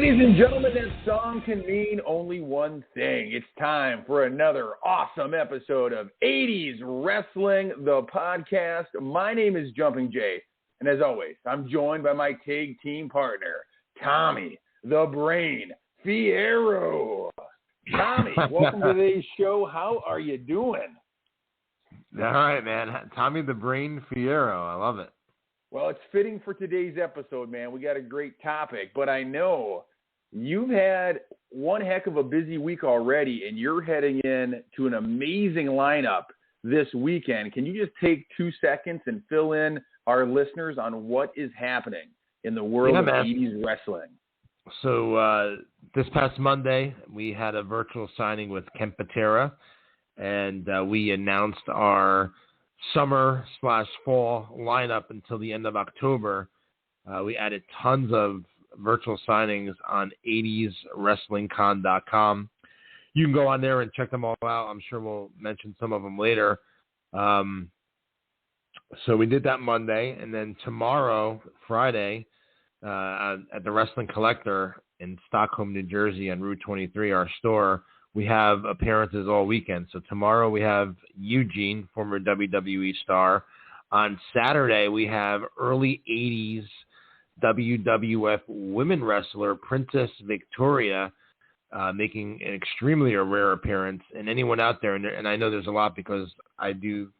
Ladies and gentlemen, that song can mean only one thing. It's time for another awesome episode of 80's Wrestling, the podcast. My name is Jumping Jay, and as always, I'm joined by my tag team partner, Tommy, the Brain Fierro. Tommy, welcome to today's show. How are you doing? All right, man. Tommy, the Brain Fierro. I love it. Well, it's fitting for today's episode, man. We got a great topic, but I know you've had one heck of a busy week already, and you're heading in to an amazing lineup this weekend. Can you just take 2 seconds and fill in our listeners on what is happening in the world of 80's wrestling? So this past Monday, we had a virtual signing with Ken Patera, and we announced our summer/fall lineup until the end of October. We added tons of virtual signings on 80'swrestlingcon.com. You can go on there and check them all out. I'm sure we'll mention some of them later. So we did that Monday, and then tomorrow, Friday, at the Wrestling Collector in Stockholm, New Jersey on Route 23, our store, we have appearances all weekend. So tomorrow we have Eugene, former WWE star. On Saturday, we have early 80's WWF women wrestler Princess Victoria making an extremely rare appearance. And anyone out there, and I know there's a lot because I do,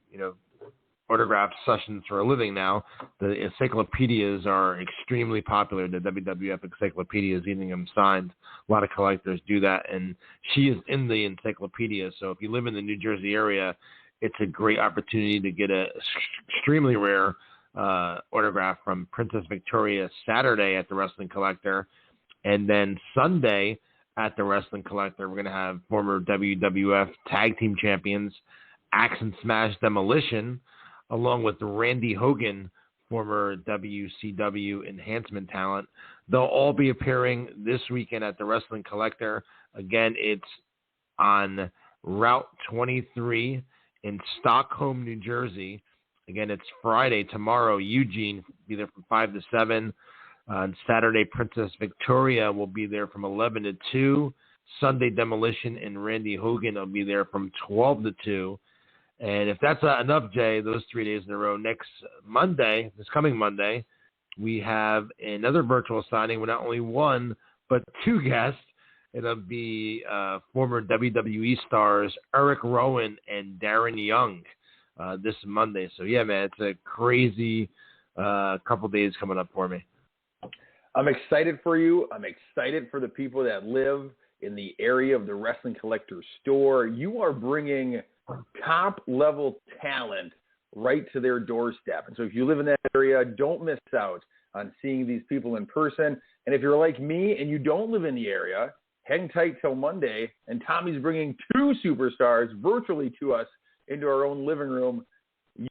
autograph sessions for a living now. The encyclopedias are extremely popular. The WWF encyclopedias, getting them signed. A lot of collectors do that, and she is in the encyclopedia. So if you live in the New Jersey area, it's a great opportunity to get a extremely rare autograph from Princess Victoria Saturday at the Wrestling Collector. And then Sunday at the Wrestling Collector, we're going to have former WWF Tag Team Champions Axe and Smash Demolition, along with Randy Hogan, former WCW enhancement talent. They'll all be appearing this weekend at the Wrestling Collector. Again, it's on Route 23 in Stockholm, New Jersey. Again, it's Friday. Tomorrow, Eugene will be there from 5 to 7. On Saturday, Princess Victoria will be there from 11 to 2. Sunday, Demolition and Randy Hogan will be there from 12 to 2. And if that's enough, Jay, those 3 days in a row, next Monday, this coming Monday, we have another virtual signing with not only one, but two guests. It'll be former WWE stars Eric Rowan and Darren Young this Monday. So, yeah, man, it's a crazy couple days coming up for me. I'm excited for you. I'm excited for the people that live in the area of the Wrestling Collector store. You are bringing top-level talent right to their doorstep. And so if you live in that area, don't miss out on seeing these people in person. And if you're like me and you don't live in the area, hang tight till Monday, and Tommy's bringing two superstars virtually to us into our own living room.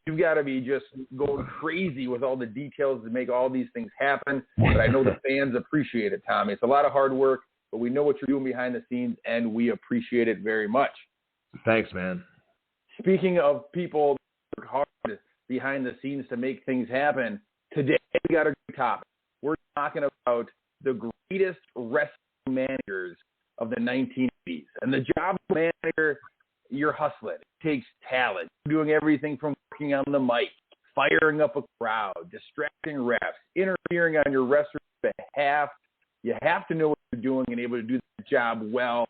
You've got to be just going crazy with all the details to make all these things happen. But I know the fans appreciate it, Tommy. It's a lot of hard work, but we know what you're doing behind the scenes, and we appreciate it very much. Thanks, man. Speaking of people that work hard behind the scenes to make things happen, today we got a great topic. We're talking about the greatest wrestling managers of the 1980s. And the job of a manager, you're hustling. It takes talent. You're doing everything from working on the mic, firing up a crowd, distracting refs, interfering on your wrestler's behalf. You have to know what you're doing and able to do that job well.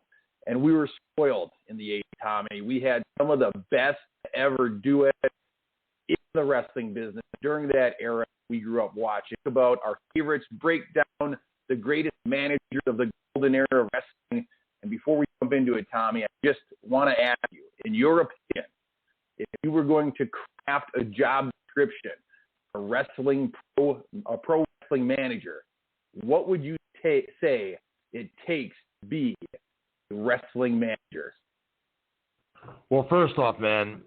And we were spoiled in the 80s, Tommy. We had some of the best to ever do it in the wrestling business during that era we grew up watching. About our favorites, break down the greatest managers of the golden era of wrestling. And before we jump into it, Tommy, I just want to ask you, in your opinion, if you were going to craft a job description, a pro wrestling manager, what would you say it takes to be a wrestling manager? Well, first off, man,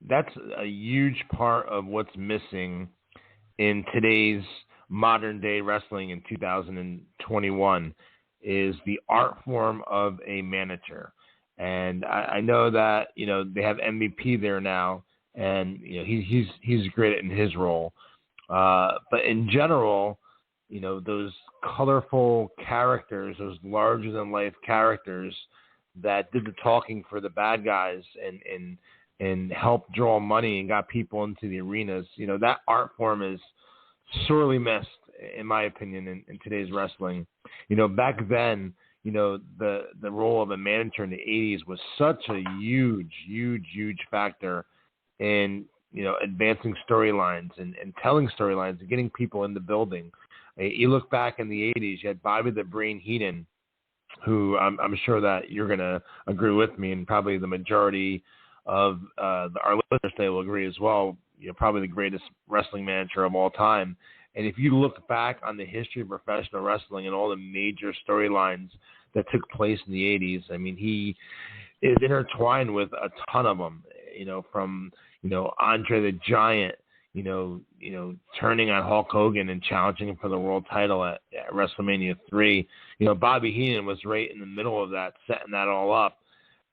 that's a huge part of what's missing in today's modern day wrestling in 2021 is the art form of a manager. And I know that, they have MVP there now, and he's great in his role. But in general, those colorful characters, those larger-than-life characters that did the talking for the bad guys and helped draw money and got people into the arenas. That art form is sorely missed, in my opinion, in today's wrestling. Back then, the role of a manager in the 80s was such a huge factor in, advancing storylines and telling storylines and getting people in the building. You look back in the 80s, you had Bobby the Brain Heenan, who I'm sure that you're going to agree with me, and probably the majority of our listeners today will agree as well. Probably the greatest wrestling manager of all time. And if you look back on the history of professional wrestling and all the major storylines that took place in the 80s, I mean, he is intertwined with a ton of them, from, Andre the Giant, turning on Hulk Hogan and challenging him for the world title at WrestleMania 3. Bobby Heenan was right in the middle of that, setting that all up.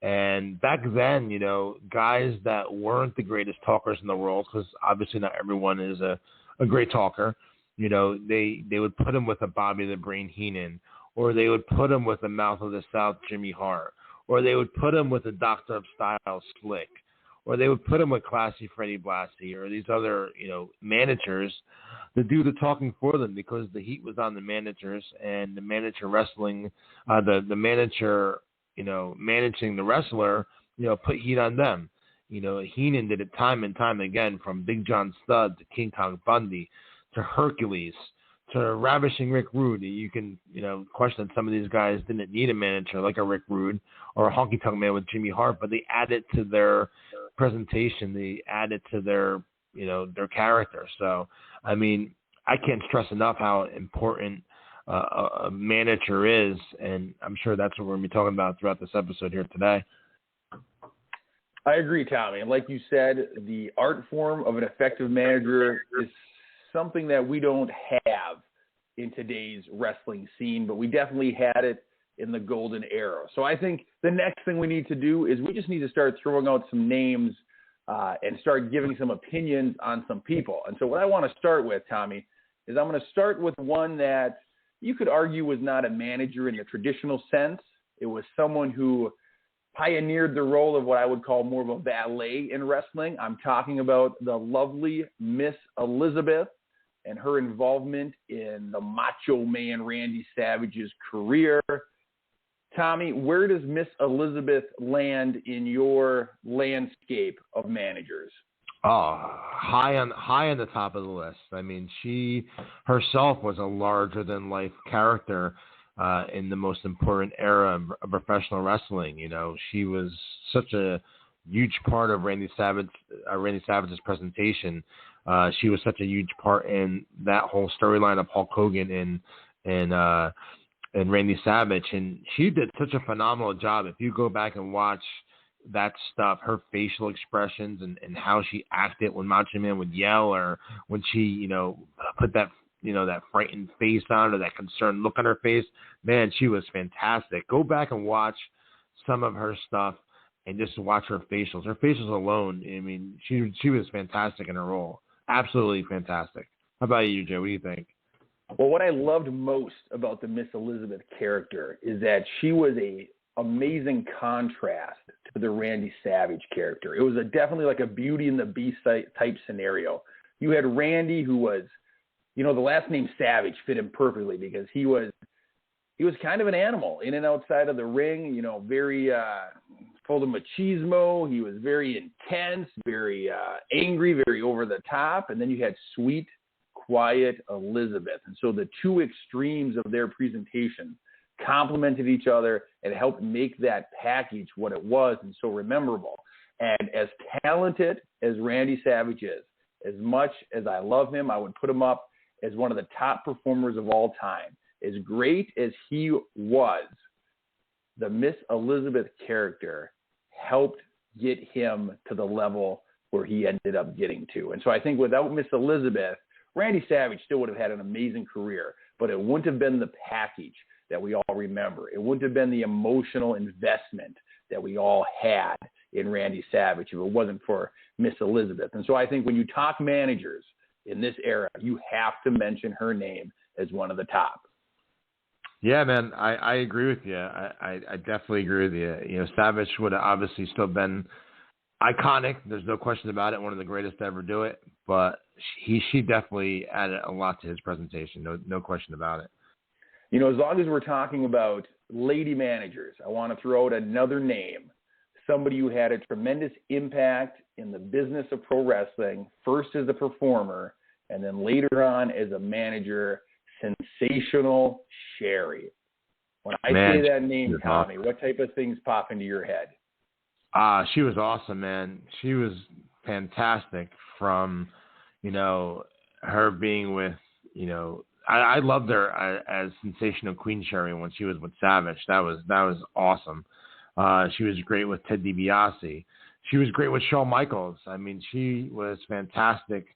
And back then, guys that weren't the greatest talkers in the world, because obviously not everyone is a great talker, they would put him with a Bobby the Brain Heenan, or they would put him with the Mouth of the South Jimmy Hart, or they would put him with the Doctor of Style Slick, or they would put him with Classy Freddie Blasi, or these other, managers to do the talking for them, because the heat was on the managers, and the manager wrestling, the manager, managing the wrestler, put heat on them. Heenan did it time and time again, from Big John Studd to King Kong Bundy to Hercules to Ravishing Rick Rude. You can, question some of these guys didn't need a manager like a Rick Rude or a Honky Tonk Man with Jimmy Hart, but they added to their presentation. They added to their, their character. So, I mean, I can't stress enough how important a manager is, and I'm sure that's what we're going to be talking about throughout this episode here today. I agree, Tommy. And like you said, the art form of an effective manager is something that we don't have in today's wrestling scene, but we definitely had it in the golden era. So I think the next thing we need to do is we just need to start throwing out some names and start giving some opinions on some people. And so what I want to start with, Tommy, is I'm going to start with one that you could argue was not a manager in the traditional sense. It was someone who pioneered the role of what I would call more of a valet in wrestling. I'm talking about the lovely Miss Elizabeth and her involvement in the Macho Man Randy Savage's career. Tommy, where does Miss Elizabeth land in your landscape of managers? Oh, high on the top of the list. I mean, she herself was a larger-than-life character in the most important era of professional wrestling. She was such a huge part of Randy Savage's presentation. She was such a huge part in that whole storyline of Hulk Hogan and Randy Savage, and she did such a phenomenal job. If you go back and watch that stuff, her facial expressions and how she acted when Macho Man would yell, or when she, put that, that frightened face on, or that concerned look on her face, man, she was fantastic. Go back and watch some of her stuff and just watch her facials. Her facials alone, I mean, she was fantastic in her role. Absolutely fantastic. How about you, Joe? What do you think? Well, what I loved most about the Miss Elizabeth character is that she was a amazing contrast to the Randy Savage character. It was definitely like a Beauty and the Beast type scenario. You had Randy, who was, the last name Savage fit him perfectly, because he was kind of an animal in and outside of the ring, very full of machismo. He was very intense, very angry, very over the top. And then you had sweet, quiet Elizabeth. And so the two extremes of their presentation complemented each other and helped make that package what it was and so memorable. And as talented as Randy Savage is, as much as I love him, I would put him up as one of the top performers of all time. As great as he was, the Miss Elizabeth character helped get him to the level where he ended up getting to. And so I think without Miss Elizabeth, Randy Savage still would have had an amazing career, but it wouldn't have been the package that we all remember. It wouldn't have been the emotional investment that we all had in Randy Savage if it wasn't for Miss Elizabeth. And so I think when you talk managers in this era, you have to mention her name, as one of the top. Yeah, man, I agree with you. I definitely agree with you. You know, Savage would have obviously still been iconic. There's no question about it. One of the greatest to ever do it. But she definitely added a lot to his presentation. No question about it. You know, as long as we're talking about lady managers, I want to throw out another name. Somebody who had a tremendous impact in the business of pro wrestling, first as a performer, and then later on as a manager, Sensational Sherry. When I say that name, Tommy, what type of things pop into your head? She was awesome, man. She was fantastic from, you know, her being with, you know, I loved her as Sensational Queen Sherry when she was with Savage. That was awesome. She was great with Ted DiBiase. She was great with Shawn Michaels. I mean, she was fantastic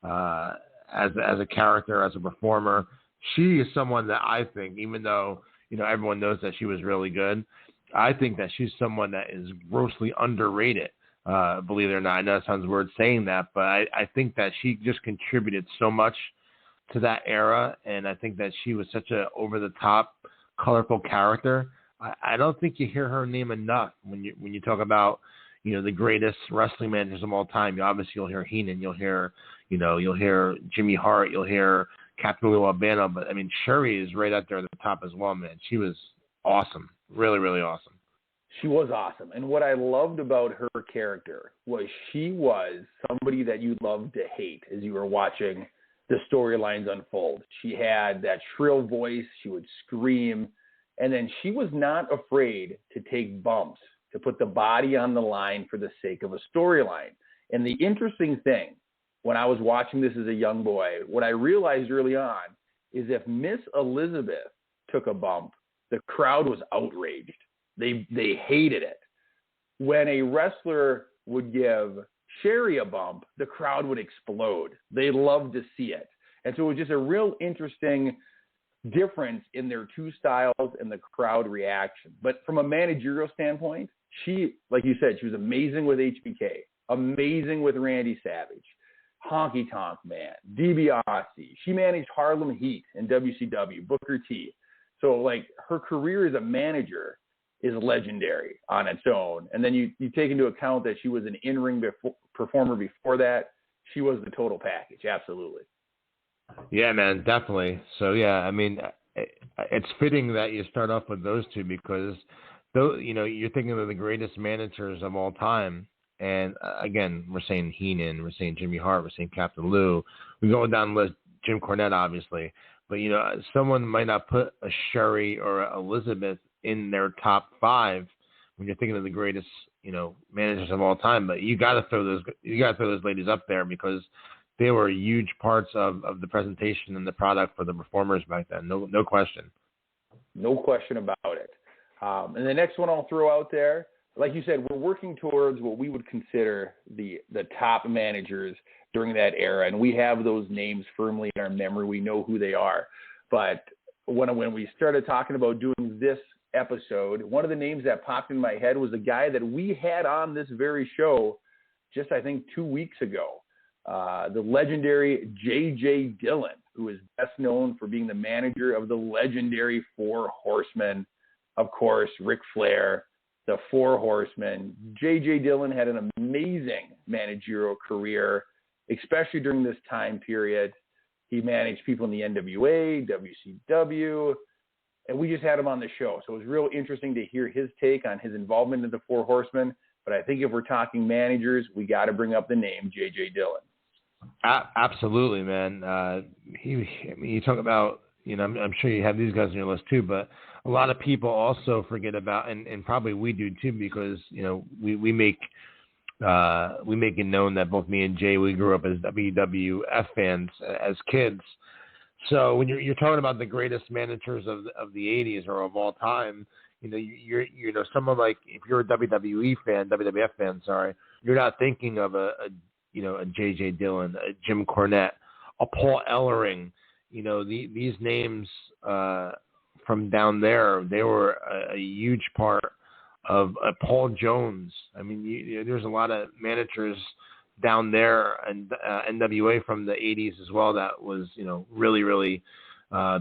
as a character, as a performer. She is someone that I think, even though, you know, everyone knows that she was really good, I think that she's someone that is grossly underrated, believe it or not. I know it sounds weird saying that, but I think that she just contributed so much to that era, and I think that she was such a over-the-top, colorful character. I don't think you hear her name enough when you talk about, you know, the greatest wrestling managers of all time. You'll hear Heenan, you'll hear Jimmy Hart, you'll hear Captain Lou Albano, but I mean, Sherry is right out there at the top as well, man. She was awesome. Really, really awesome. She was awesome. And what I loved about her character was she was somebody that you loved to hate as you were watching the storylines unfold. She had that shrill voice. She would scream. And then she was not afraid to take bumps, to put the body on the line for the sake of a storyline. And the interesting thing, when I was watching this as a young boy, what I realized early on is if Miss Elizabeth took a bump, the crowd was outraged. They hated it. When a wrestler would give Sherry a bump, the crowd would explode. They loved to see it. And so it was just a real interesting difference in their two styles and the crowd reaction. But from a managerial standpoint, she, like you said, she was amazing with HBK, amazing with Randy Savage, Honky Tonk Man, DiBiase. She managed Harlem Heat in WCW, Booker T. So, like, her career as a manager is legendary on its own. And then you take into account that she was an in-ring performer before that. She was the total package, absolutely. Yeah, man, definitely. So, yeah, I mean, it's fitting that you start off with those two because, though, you know, you're thinking of the greatest managers of all time. And, again, we're saying Heenan, we're saying Jimmy Hart, we're saying Captain Lou. We're going down the list, Jim Cornette, obviously. But, you know, someone might not put a Sherry or a Elizabeth in their top five when you're thinking of the greatest, you know, managers of all time. But you got to throw those ladies up there because they were huge parts of the presentation and the product for the performers back then. No question. No question about it. And the next one I'll throw out there, like you said, we're working towards what we would consider the top managers during that era, and we have those names firmly in our memory. We know who they are. But when we started talking about doing this episode, one of the names that popped in my head was a guy that we had on this very show just, I think, 2 weeks ago, the legendary J.J. Dillon, who is best known for being the manager of the legendary Four Horsemen. Of course, Ric Flair, the Four Horsemen. J.J. Dillon had an amazing managerial career, especially during this time period. He managed people in the NWA, WCW, and we just had him on the show. So it was real interesting to hear his take on his involvement in the Four Horsemen. But I think if we're talking managers, we got to bring up the name J.J. Dillon. Absolutely, man. You talk about, you know, I'm sure you have these guys on your list too, but a lot of people also forget about, and probably we do too, because, you know, we make it known that both me and Jay, we grew up as WWF fans as kids. So when you're talking about the greatest managers of the 80s or of all time, you know, you're someone like, if you're a WWF fan, you're not thinking of a J.J. Dillon, a Jim Cornette, a Paul Ellering. You know, these names from down there, they were a huge part of Paul Jones. I mean, there's a lot of managers down there and NWA from the 80s as well that was, you know, really, really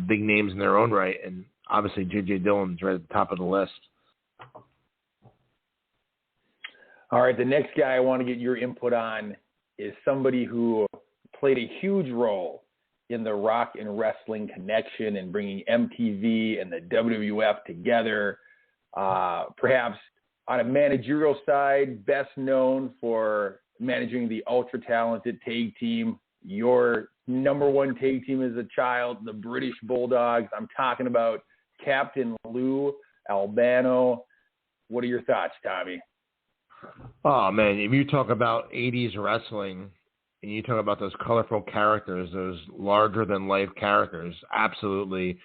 big names in their own right, and obviously J.J. Dillon's right at the top of the list. All right, the next guy I want to get your input on is somebody who played a huge role in the rock and wrestling connection and bringing MTV and the WWF together. Perhaps on a managerial side, best known for managing the ultra-talented tag team, your number one tag team as a child, the British Bulldogs. I'm talking about Captain Lou Albano. What are your thoughts, Tommy? Oh, man, if you talk about 80s wrestling and you talk about those colorful characters, those larger-than-life characters, absolutely,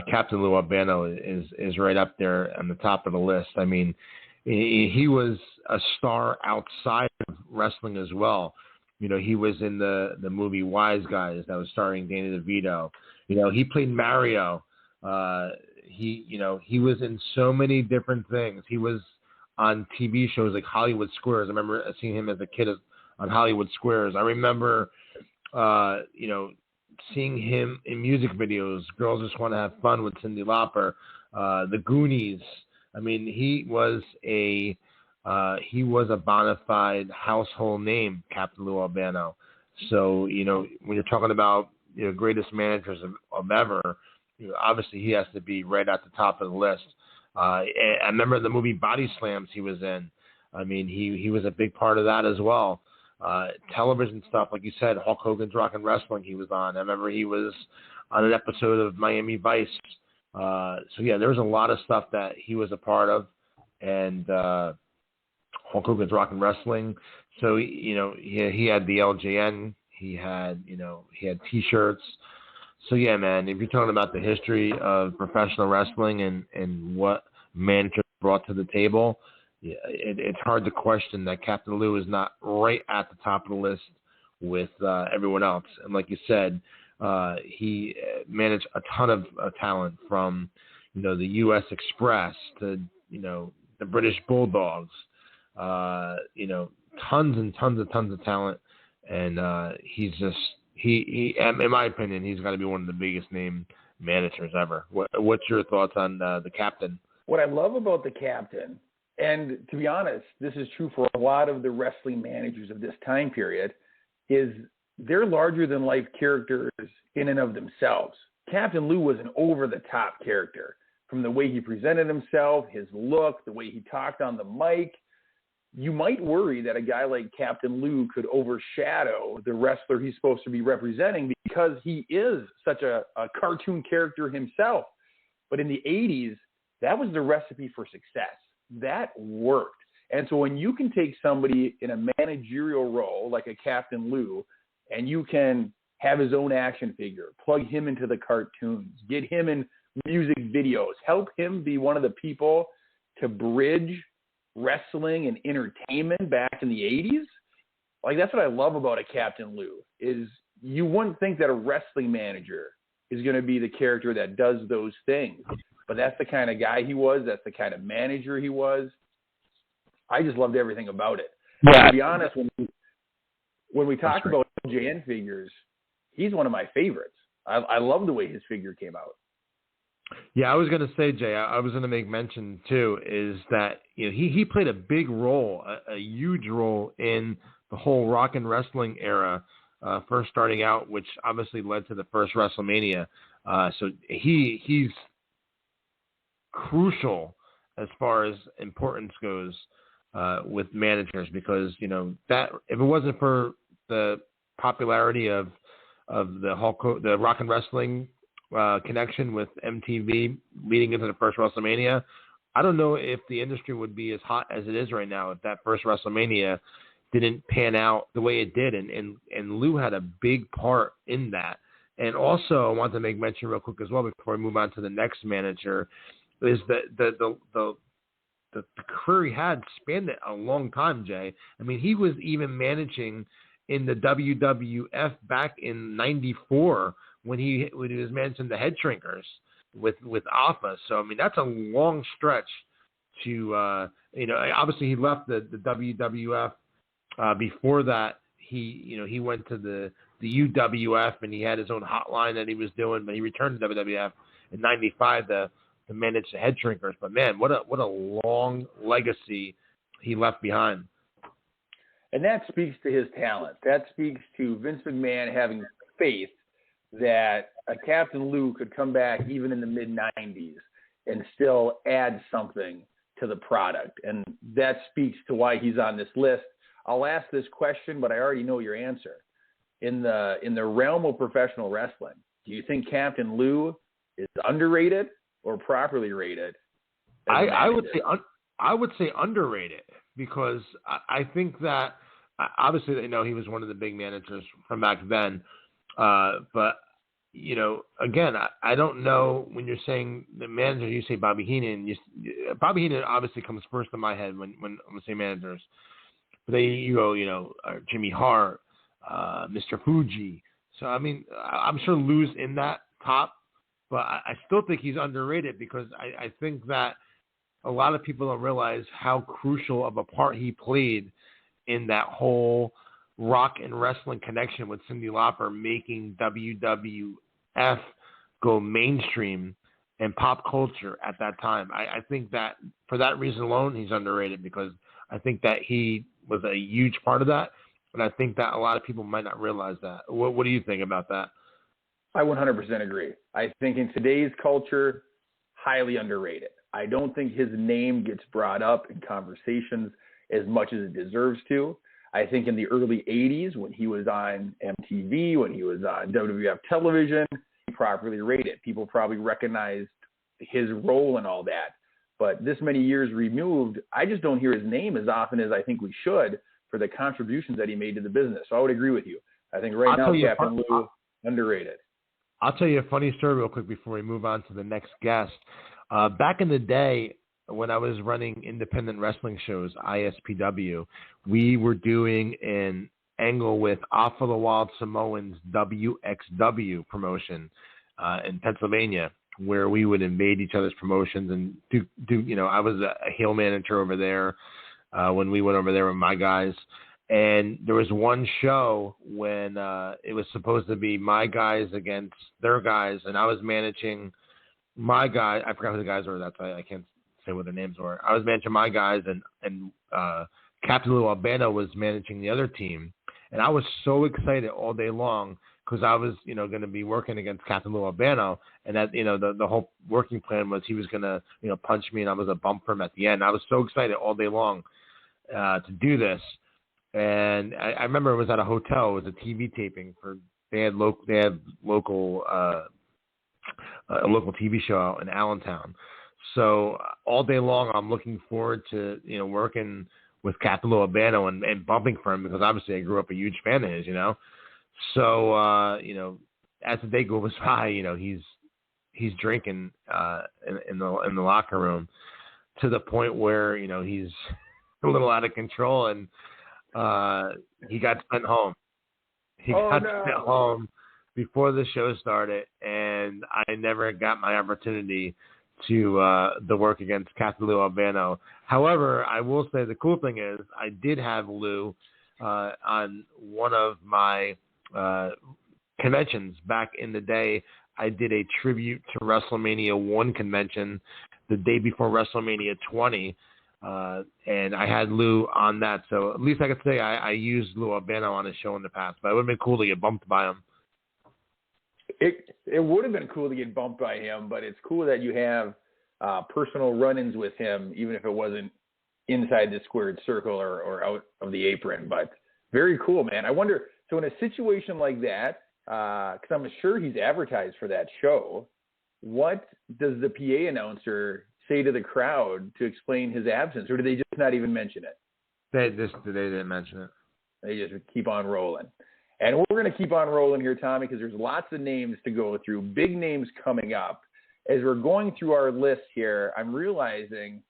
Captain Lou Albano is right up there on the top of the list. I mean, he was a star outside of wrestling as well. You know, he was in the movie Wise Guys that was starring Danny DeVito. You know, he played Mario. He was in so many different things. He was on TV shows like Hollywood Squares. I remember seeing him as a kid on Hollywood Squares. I remember, seeing him in music videos. Girls Just Want to Have Fun with Cyndi Lauper, The Goonies. I mean, he was a bona fide household name, Captain Lou Albano. So, you know, when you're talking about, you know, greatest managers of ever, you know, obviously he has to be right at the top of the list. I remember the movie Body Slams he was in. I mean, he was a big part of that as well. Television stuff, like you said, Hulk Hogan's Rock and Wrestling he was on. I remember he was on an episode of Miami Vice. So, yeah, there was a lot of stuff that he was a part of. And Hulk Hogan's Rock and Wrestling. So, you know, he had the LJN. He had T-shirts. So, yeah, man, if you're talking about the history of professional wrestling and what managers brought to the table, yeah, it's hard to question that Captain Lou is not right at the top of the list with everyone else. And like you said, he managed a ton of talent from, you know, the U.S. Express to, you know, the British Bulldogs, you know, tons and tons of talent. And he's just, he in my opinion, he's got to be one of the biggest name managers ever. What's your thoughts on the captain? What I love about the captain, and to be honest, this is true for a lot of the wrestling managers of this time period, is they're larger-than-life characters in and of themselves. Captain Lou was an over-the-top character. From the way he presented himself, his look, the way he talked on the mic, you might worry that a guy like Captain Lou could overshadow the wrestler he's supposed to be representing because he is such a cartoon character himself. But in the 80s, that was the recipe for success. That worked. And so when you can take somebody in a managerial role like a Captain Lou and you can have his own action figure, plug him into the cartoons, get him in music videos, help him be one of the people to bridge wrestling and entertainment back in the 80s. Like, that's what I love about a Captain Lou, is you wouldn't think that a wrestling manager is going to be the character that does those things. But that's the kind of guy he was. That's the kind of manager he was. I just loved everything about it. Yeah. To be honest, when we talk about LJN figures, he's one of my favorites. I love the way his figure came out. Yeah, I was going to say, Jay, I was going to make mention, too, is that, you know, he played a big role, a huge role in the whole rock and wrestling era, first starting out, which obviously led to the first WrestleMania. So he's crucial as far as importance goes with managers because, you know, that if it wasn't for the popularity of the rock and wrestling connection with MTV leading into the first WrestleMania, I don't know if the industry would be as hot as it is right now if that first WrestleMania didn't pan out the way it did. And Lou had a big part in that. And also, I want to make mention real quick as well before we move on to the next manager, is that the career he had spanned a long time, Jay. I mean, he was even managing in the WWF back in '94 when he was managing the Head Shrinkers with Alpha. So, I mean, that's a long stretch to, you know, obviously he left the WWF. Before that, he went to the the UWF, and he had his own hotline that he was doing, but he returned to WWF in '95 to manage the head shrinkers. But man, what a long legacy he left behind. And that speaks to his talent. That speaks to Vince McMahon having faith that a Captain Lou could come back even in the mid-'90s and still add something to the product. And that speaks to why he's on this list. I'll ask this question, but I already know your answer. In the realm of professional wrestling, do you think Captain Lou is underrated or properly rated? I would say underrated, because I think that obviously they know he was one of the big managers from back then. But, you know, again, I don't know, when you're saying the manager, you say Bobby Heenan. Bobby Heenan obviously comes first in my head when I say managers. But then you go, you know, Jimmy Hart, Mr. Fuji. So, I mean, I'm sure Lou's in that top, but I still think he's underrated, because I think that a lot of people don't realize how crucial of a part he played in that whole rock and wrestling connection with Cyndi Lauper, making WWF go mainstream and pop culture at that time. I think that for that reason alone, he's underrated, because I think that he was a huge part of that. And I think that a lot of people might not realize that. What do you think about that? I 100% agree. I think in today's culture, highly underrated. I don't think his name gets brought up in conversations as much as it deserves to. I think in the early 80s, when he was on MTV, when he was on WWF television, he properly rated. People probably recognized his role and all that. But this many years removed, I just don't hear his name as often as I think we should for the contributions that he made to the business. So I would agree with you. I think right now, Captain Lou, underrated. I'll tell you a funny story real quick before we move on to the next guest. Back in the day, when I was running independent wrestling shows, ISPW, we were doing an angle with Off of the Wild Samoans WXW promotion in Pennsylvania, where we would invade each other's promotions and do you know, I was a heel manager over there when we went over there with my guys. And there was one show when it was supposed to be my guys against their guys, and I was managing my guy. I forgot who the guys were. That's why I can't say what their names were. I was managing my guys, and Captain Lou Albano was managing the other team. And I was so excited all day long, because I was, you know, going to be working against Captain Lou Albano, and that, you know, the whole working plan was he was going to, you know, punch me, and I was a bump for him at the end. I was so excited all day long to do this. And I remember it was at a hotel. It was a TV taping for they had local a local TV show out in Allentown. So all day long, I'm looking forward to, you know, working with Captain Lou Albano and bumping for him, because obviously I grew up a huge fan of his, you know. So you know, as the day goes by, you know, he's drinking in the locker room, to the point where, you know, he's a little out of control, and he got sent home. He got sent home before the show started, and I never got my opportunity to work against Captain Lou Albano. However, I will say the cool thing is I did have Lou on one of my conventions back in the day. I did a tribute to WrestleMania 1 convention the day before WrestleMania 20. And I had Lou on that, so at least I could say I used Lou Albano on his show in the past. But it would have been cool to get bumped by him. It would have been cool to get bumped by him, but it's cool that you have personal run-ins with him, even if it wasn't inside the squared circle or out of the apron. But very cool, man. I wonder, so in a situation like that, because I'm sure he's advertised for that show, what does the PA announcer say to the crowd to explain his absence, or do they just not even mention it? They didn't mention it. They just keep on rolling. And we're going to keep on rolling here, Tommy, because there's lots of names to go through, big names coming up. As we're going through our list here, I'm realizing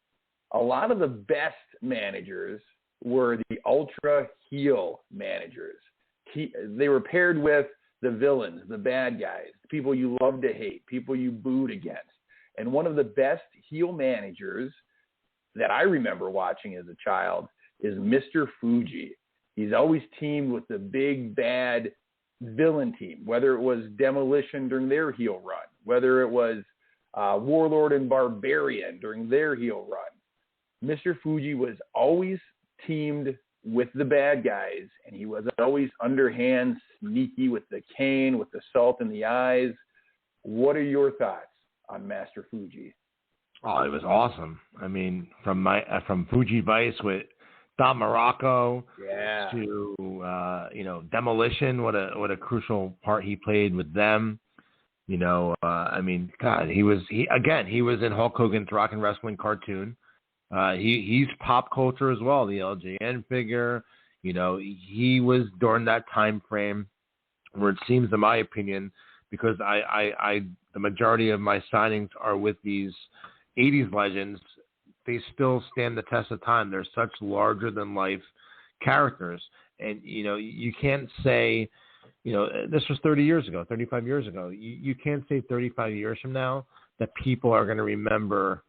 a lot of the best managers were the ultra heel managers. They were paired with the villains, the bad guys, the people you love to hate, people you booed against. And one of the best heel managers that I remember watching as a child is Mr. Fuji. He's always teamed with the big, bad villain team, whether it was Demolition during their heel run, whether it was Warlord and Barbarian during their heel run, Mr. Fuji was always teamed with the bad guys, and he was always underhand, sneaky with the cane, with the salt in the eyes. What are your thoughts on Master Fuji? Oh, it was awesome. I mean, from Fuji Vice with Don Morocco to Demolition. What a crucial part he played with them. I mean, God, he was in Hulk Hogan's Rock and Wrestling cartoon. He's pop culture as well. The LJN figure. He was during that time frame where it seems, in my opinion, because I the majority of my signings are with these 80s legends, they still stand the test of time. They're such larger than life characters. And, you can't say, this was 30 years ago, 35 years ago. You can't say 35 years from now that people are going to remember.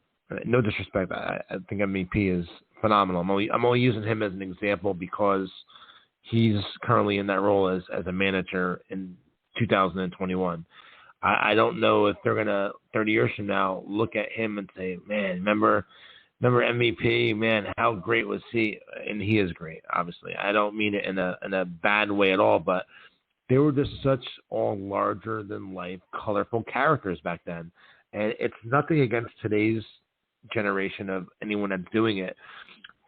No disrespect. I think MVP is phenomenal. I'm only using him as an example because he's currently in that role as a manager in 2021. I don't know if they're going to, 30 years from now, look at him and say, man, remember MVP, man, how great was he? And he is great, obviously. I don't mean it in a bad way at all, but they were just such all larger than life, colorful characters back then. And it's nothing against today's generation of anyone that's doing it,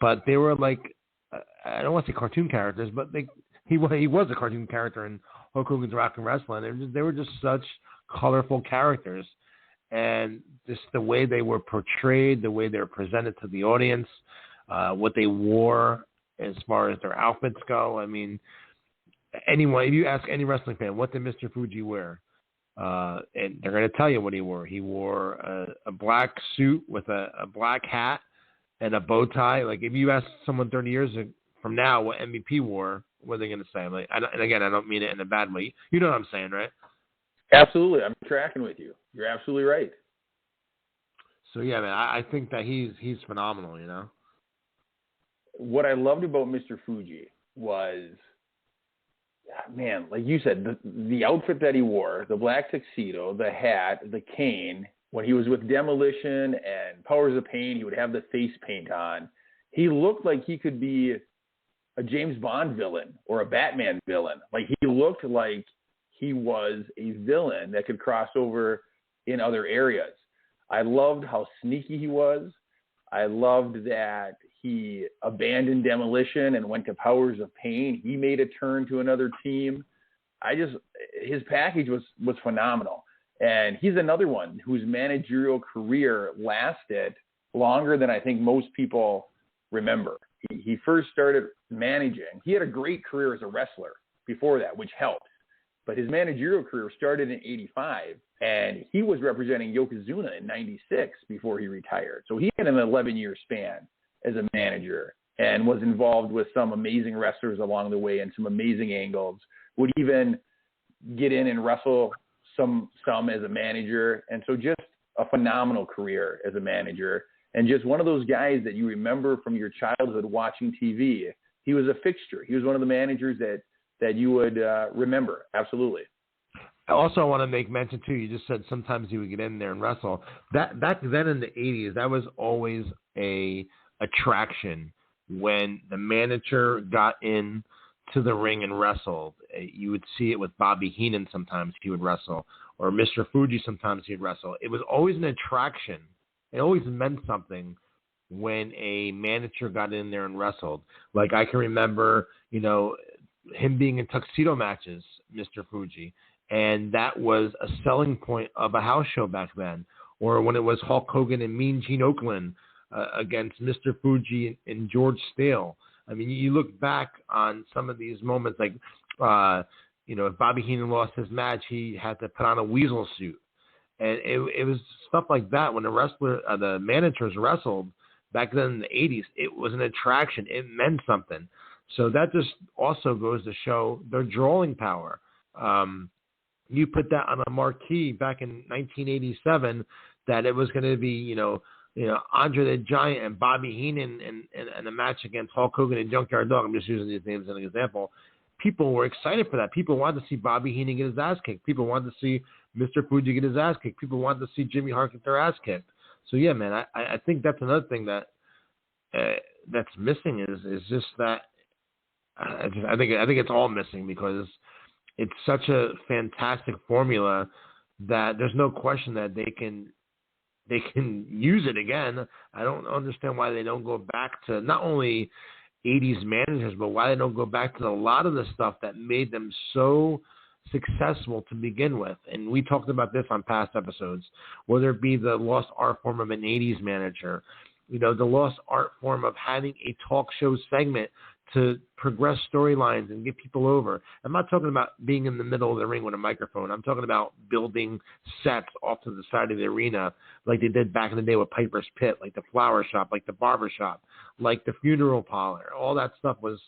but they were like, I don't want to say cartoon characters, but he was a cartoon character in Hulk Hogan's Rock and Wrestling. They were just such colorful characters, and just the way they were portrayed, the way they were presented to the audience, what they wore as far as their outfits go. I mean, if you ask any wrestling fan, what did Mr. Fuji wear? And they're going to tell you what he wore. He wore a black suit with a black hat and a bow tie. Like, if you ask someone 30 years from now what MVP wore, what are they going to say? And again, I don't mean it in a bad way. You know what I'm saying, right? Absolutely. I'm tracking with you. You're absolutely right. So, yeah, man, I think that he's phenomenal, What I loved about Mr. Fuji was, man, like you said, the outfit that he wore, the black tuxedo, the hat, the cane. When he was with Demolition and Powers of Pain, he would have the face paint on. He looked like he could be a James Bond villain or a Batman villain. Like, he looked like he was a villain that could cross over in other areas. I loved how sneaky he was. I loved that he abandoned Demolition and went to Powers of Pain. He made a turn to another team. His package was phenomenal. And he's another one whose managerial career lasted longer than I think most people remember. He first started managing. He had a great career as a wrestler before that, which helped. But his managerial career started in 85, and he was representing Yokozuna in 96 before he retired. So he had an 11-year span as a manager and was involved with some amazing wrestlers along the way and some amazing angles, would even get in and wrestle some as a manager. And so just a phenomenal career as a manager, and just one of those guys that you remember from your childhood watching TV. He was a fixture. He was one of the managers that you would remember. Absolutely. Also, I want to make mention, too, you just said sometimes he would get in there and wrestle. That back then in the 80s, that was always a attraction when the manager got in to the ring and wrestled. You would see it with Bobby Heenan sometimes he would wrestle, or Mr. Fuji sometimes he'd wrestle. It was always an attraction. It always meant something when a manager got in there and wrestled. Like, I can remember, him being in tuxedo matches, Mr. Fuji, and that was a selling point of a house show back then. Or when it was Hulk Hogan and Mean Gene Okerlund against Mr. Fuji and George Steele. I mean, you look back on some of these moments, like, if Bobby Heenan lost his match, he had to put on a weasel suit. And it was stuff like that. When the managers wrestled back then in the 80s, it was an attraction. It meant something. So that just also goes to show their drawing power. You put that on a marquee back in 1987 that it was going to be, Andre the Giant and Bobby Heenan and a match against Hulk Hogan and Junkyard Dog. I'm just using these names as an example. people were excited for that. People wanted to see Bobby Heenan get his ass kicked. People wanted to see Mr. Fuji get his ass kicked. People wanted to see Jimmy Hart get their ass kicked. So yeah, man, I think that's another thing that that's missing is just that. I think it's all missing because it's such a fantastic formula that there's no question that they can use it again. I don't understand why they don't go back to not only 80s managers, but why they don't go back to a lot of the stuff that made them so successful to begin with. And we talked about this on past episodes, whether it be the lost art form of an 80s manager, the lost art form of having a talk show segment to progress storylines and get people over. I'm not talking about being in the middle of the ring with a microphone. I'm talking about building sets off to the side of the arena like they did back in the day with Piper's Pit, like the flower shop, like the barber shop, like the funeral parlor. All that stuff was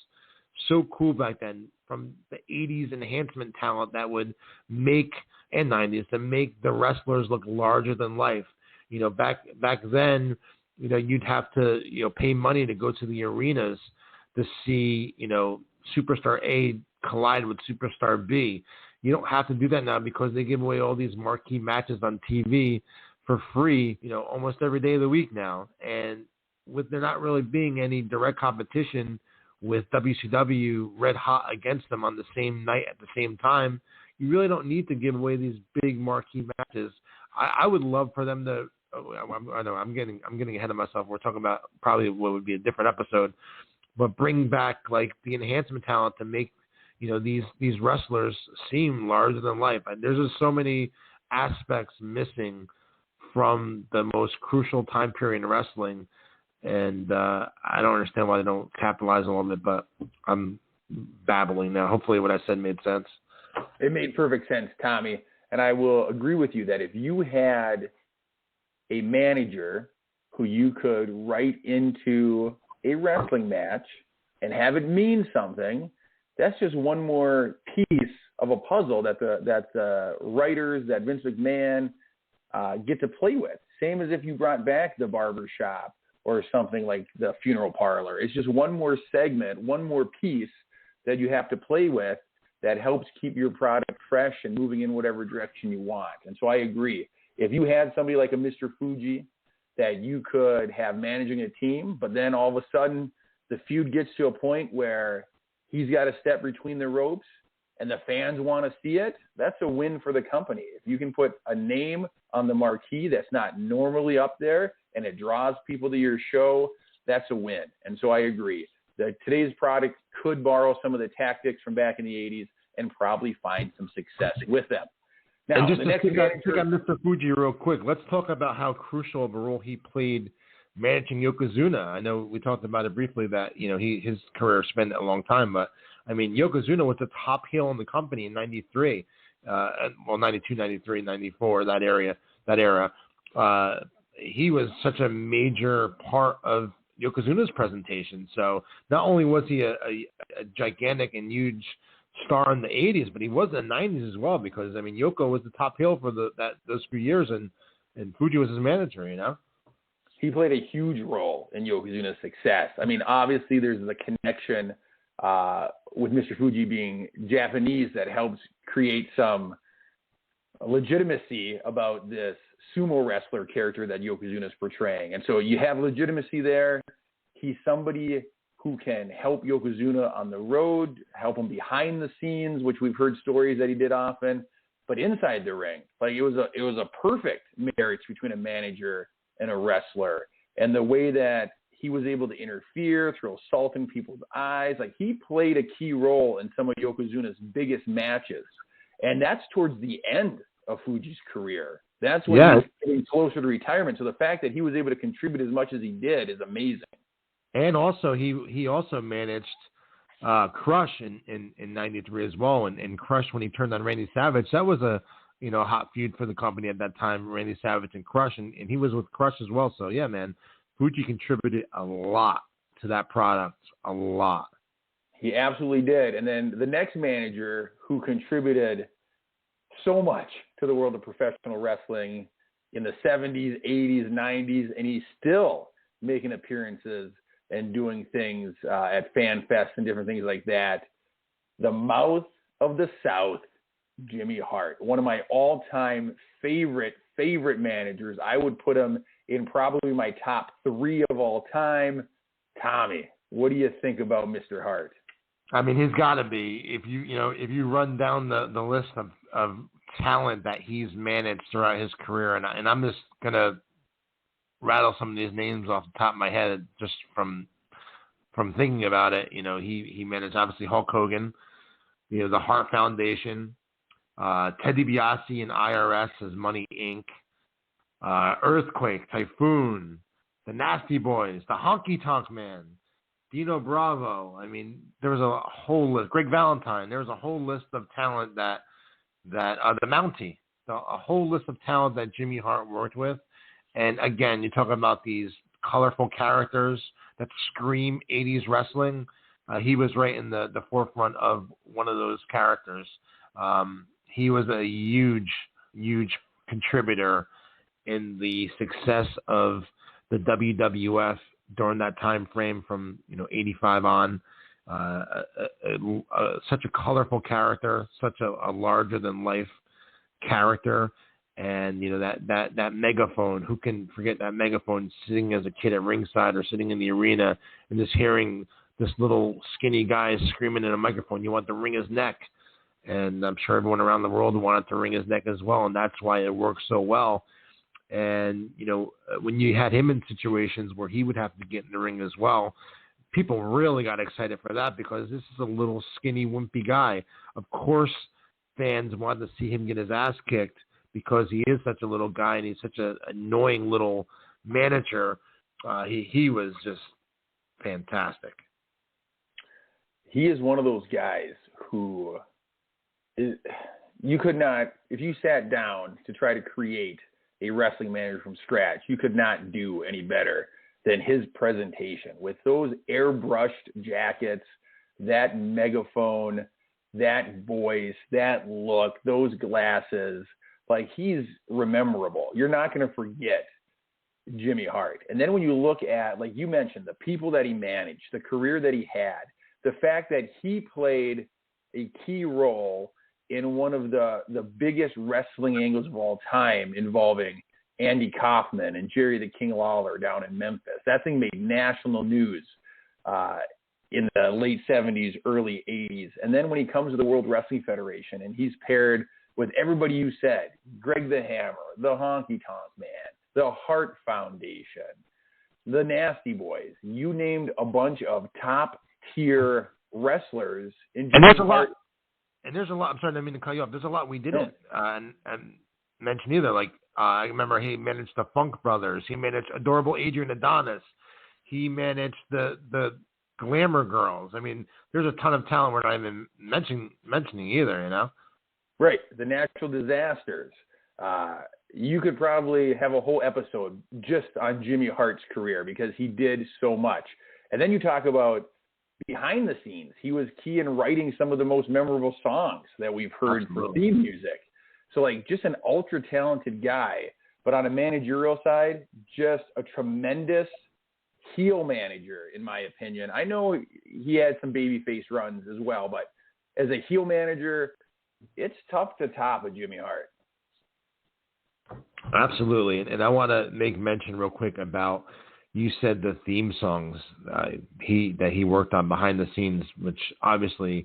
so cool back then from the 80s enhancement talent that would make, and 90s, to make the wrestlers look larger than life. Back then, you'd have to, pay money to go to the arenas to see, Superstar A collide with Superstar B. You don't have to do that now because they give away all these marquee matches on TV for free, almost every day of the week now. And with there not really being any direct competition with WCW red hot against them on the same night at the same time, you really don't need to give away these big marquee matches. I would love for them to. I know I'm getting ahead of myself. We're talking about probably what would be a different episode. But bring back like the enhancement talent to make, these wrestlers seem larger than life. And there's just so many aspects missing from the most crucial time period in wrestling. And I don't understand why they don't capitalize on it, but I'm babbling now. Hopefully what I said made sense. It made perfect sense, Tommy. And I will agree with you that if you had a manager who you could write into a wrestling match and have it mean something, that's just one more piece of a puzzle that the writers, that Vince McMahon get to play with. Same as if you brought back the barber shop or something like the funeral parlor. It's just one more segment, one more piece that you have to play with that helps keep your product fresh and moving in whatever direction you want. And so I agree. If you had somebody like a Mr. Fuji that you could have managing a team, but then all of a sudden the feud gets to a point where he's got to step between the ropes and the fans want to see it, that's a win for the company. If you can put a name on the marquee that's not normally up there and it draws people to your show, that's a win. And so I agree that today's product could borrow some of the tactics from back in the 80s and probably find some success with them. Now, and just the to next pick on Mr. Fuji real quick, let's talk about how crucial of a role he played managing Yokozuna. I know we talked about it briefly that, his career spanned a long time, but I mean, Yokozuna was the top heel in the company in 93, 92, 93, 94, that era. He was such a major part of Yokozuna's presentation. So not only was he a gigantic and huge star in the 80s, but he was in the 90s as well, because I mean Yoko was the top heel for those few years, and Fuji was his manager. He played a huge role in Yokozuna's success. I mean, obviously there's the connection with Mr. Fuji being Japanese that helps create some legitimacy about this sumo wrestler character that Yokozuna's portraying, and so you have legitimacy there. He's somebody who can help Yokozuna on the road, help him behind the scenes, which we've heard stories that he did often, but inside the ring, like it was a perfect marriage between a manager and a wrestler. And the way that he was able to interfere, throw salt in people's eyes, like he played a key role in some of Yokozuna's biggest matches. And that's towards the end of Fuji's career. That's when he was getting closer to retirement. So the fact that he was able to contribute as much as he did is amazing. And also, he also managed Crush in 93 as well. And Crush, when he turned on Randy Savage, that was a hot feud for the company at that time, Randy Savage and Crush. And he was with Crush as well. So, yeah, man, Fuji contributed a lot to that product, a lot. He absolutely did. And then the next manager who contributed so much to the world of professional wrestling in the 70s, 80s, 90s, and he's still making appearances and doing things at Fan Fest and different things like that, the mouth of the South, Jimmy Hart. One of my all-time favorite managers. I would put him in probably my top 3 of all time. Tommy, what do you think about Mr. Hart? I mean, he's got to be. If you run down the list of talent that he's managed throughout his career, and I'm just gonna rattle some of these names off the top of my head just from thinking about it. He managed obviously Hulk Hogan, the Hart Foundation, Ted DiBiase and IRS as Money Inc., Earthquake, Typhoon, the Nasty Boys, the Honky Tonk Man, Dino Bravo. I mean, there was a whole list. Greg Valentine. There was a whole list of talent that the Mountie, a whole list of talent that Jimmy Hart worked with. And again, you talk about these colorful characters that scream 80s wrestling. He was right in the forefront of one of those characters. He was a huge contributor in the success of the WWF during that time frame from 85 on. Such a colorful character, such a larger than life character, and that megaphone. Who can forget that megaphone? Sitting as a kid at ringside or sitting in the arena and just hearing this little skinny guy screaming in a microphone. You want to wring his neck. And I'm sure everyone around the world wanted to wring his neck as well, and that's why it worked so well. And, when you had him in situations where he would have to get in the ring as well, people really got excited for that because this is a little skinny, wimpy guy. Of course, fans wanted to see him get his ass kicked because he is such a little guy and he's such an annoying little manager. He was just fantastic. He is one of those guys who you could not, if you sat down to try to create a wrestling manager from scratch, you could not do any better than his presentation with those airbrushed jackets, that megaphone, that voice, that look, those glasses. Like, he's rememberable. You're not going to forget Jimmy Hart. And then when you look at, like you mentioned, the people that he managed, the career that he had, the fact that he played a key role in one of the biggest wrestling angles of all time involving Andy Kaufman and Jerry the King Lawler down in Memphis. That thing made national news in the late 70s, early 80s. And then when he comes to the World Wrestling Federation and he's paired with everybody you said, Greg the Hammer, the Honky Tonk Man, the Hart Foundation, the Nasty Boys, you named a bunch of top-tier wrestlers. And there's a lot. And there's a lot. I'm sorry, I didn't mean to cut you off. There's a lot we didn't and mention either. Like I remember he managed the Funk Brothers. He managed Adorable Adrian Adonis. He managed the Glamour Girls. I mean, there's a ton of talent we're not even mentioning either. Right. The Natural Disasters. You could probably have a whole episode just on Jimmy Hart's career because he did so much. And then you talk about behind the scenes. He was key in writing some of the most memorable songs that we've heard for theme music. So, like, just an ultra-talented guy, but on a managerial side, just a tremendous heel manager, in my opinion. I know he had some babyface runs as well, but as a heel manager, it's tough to top a Jimmy Hart. Absolutely. And I want to make mention real quick about, you said the theme songs that he worked on behind the scenes, which obviously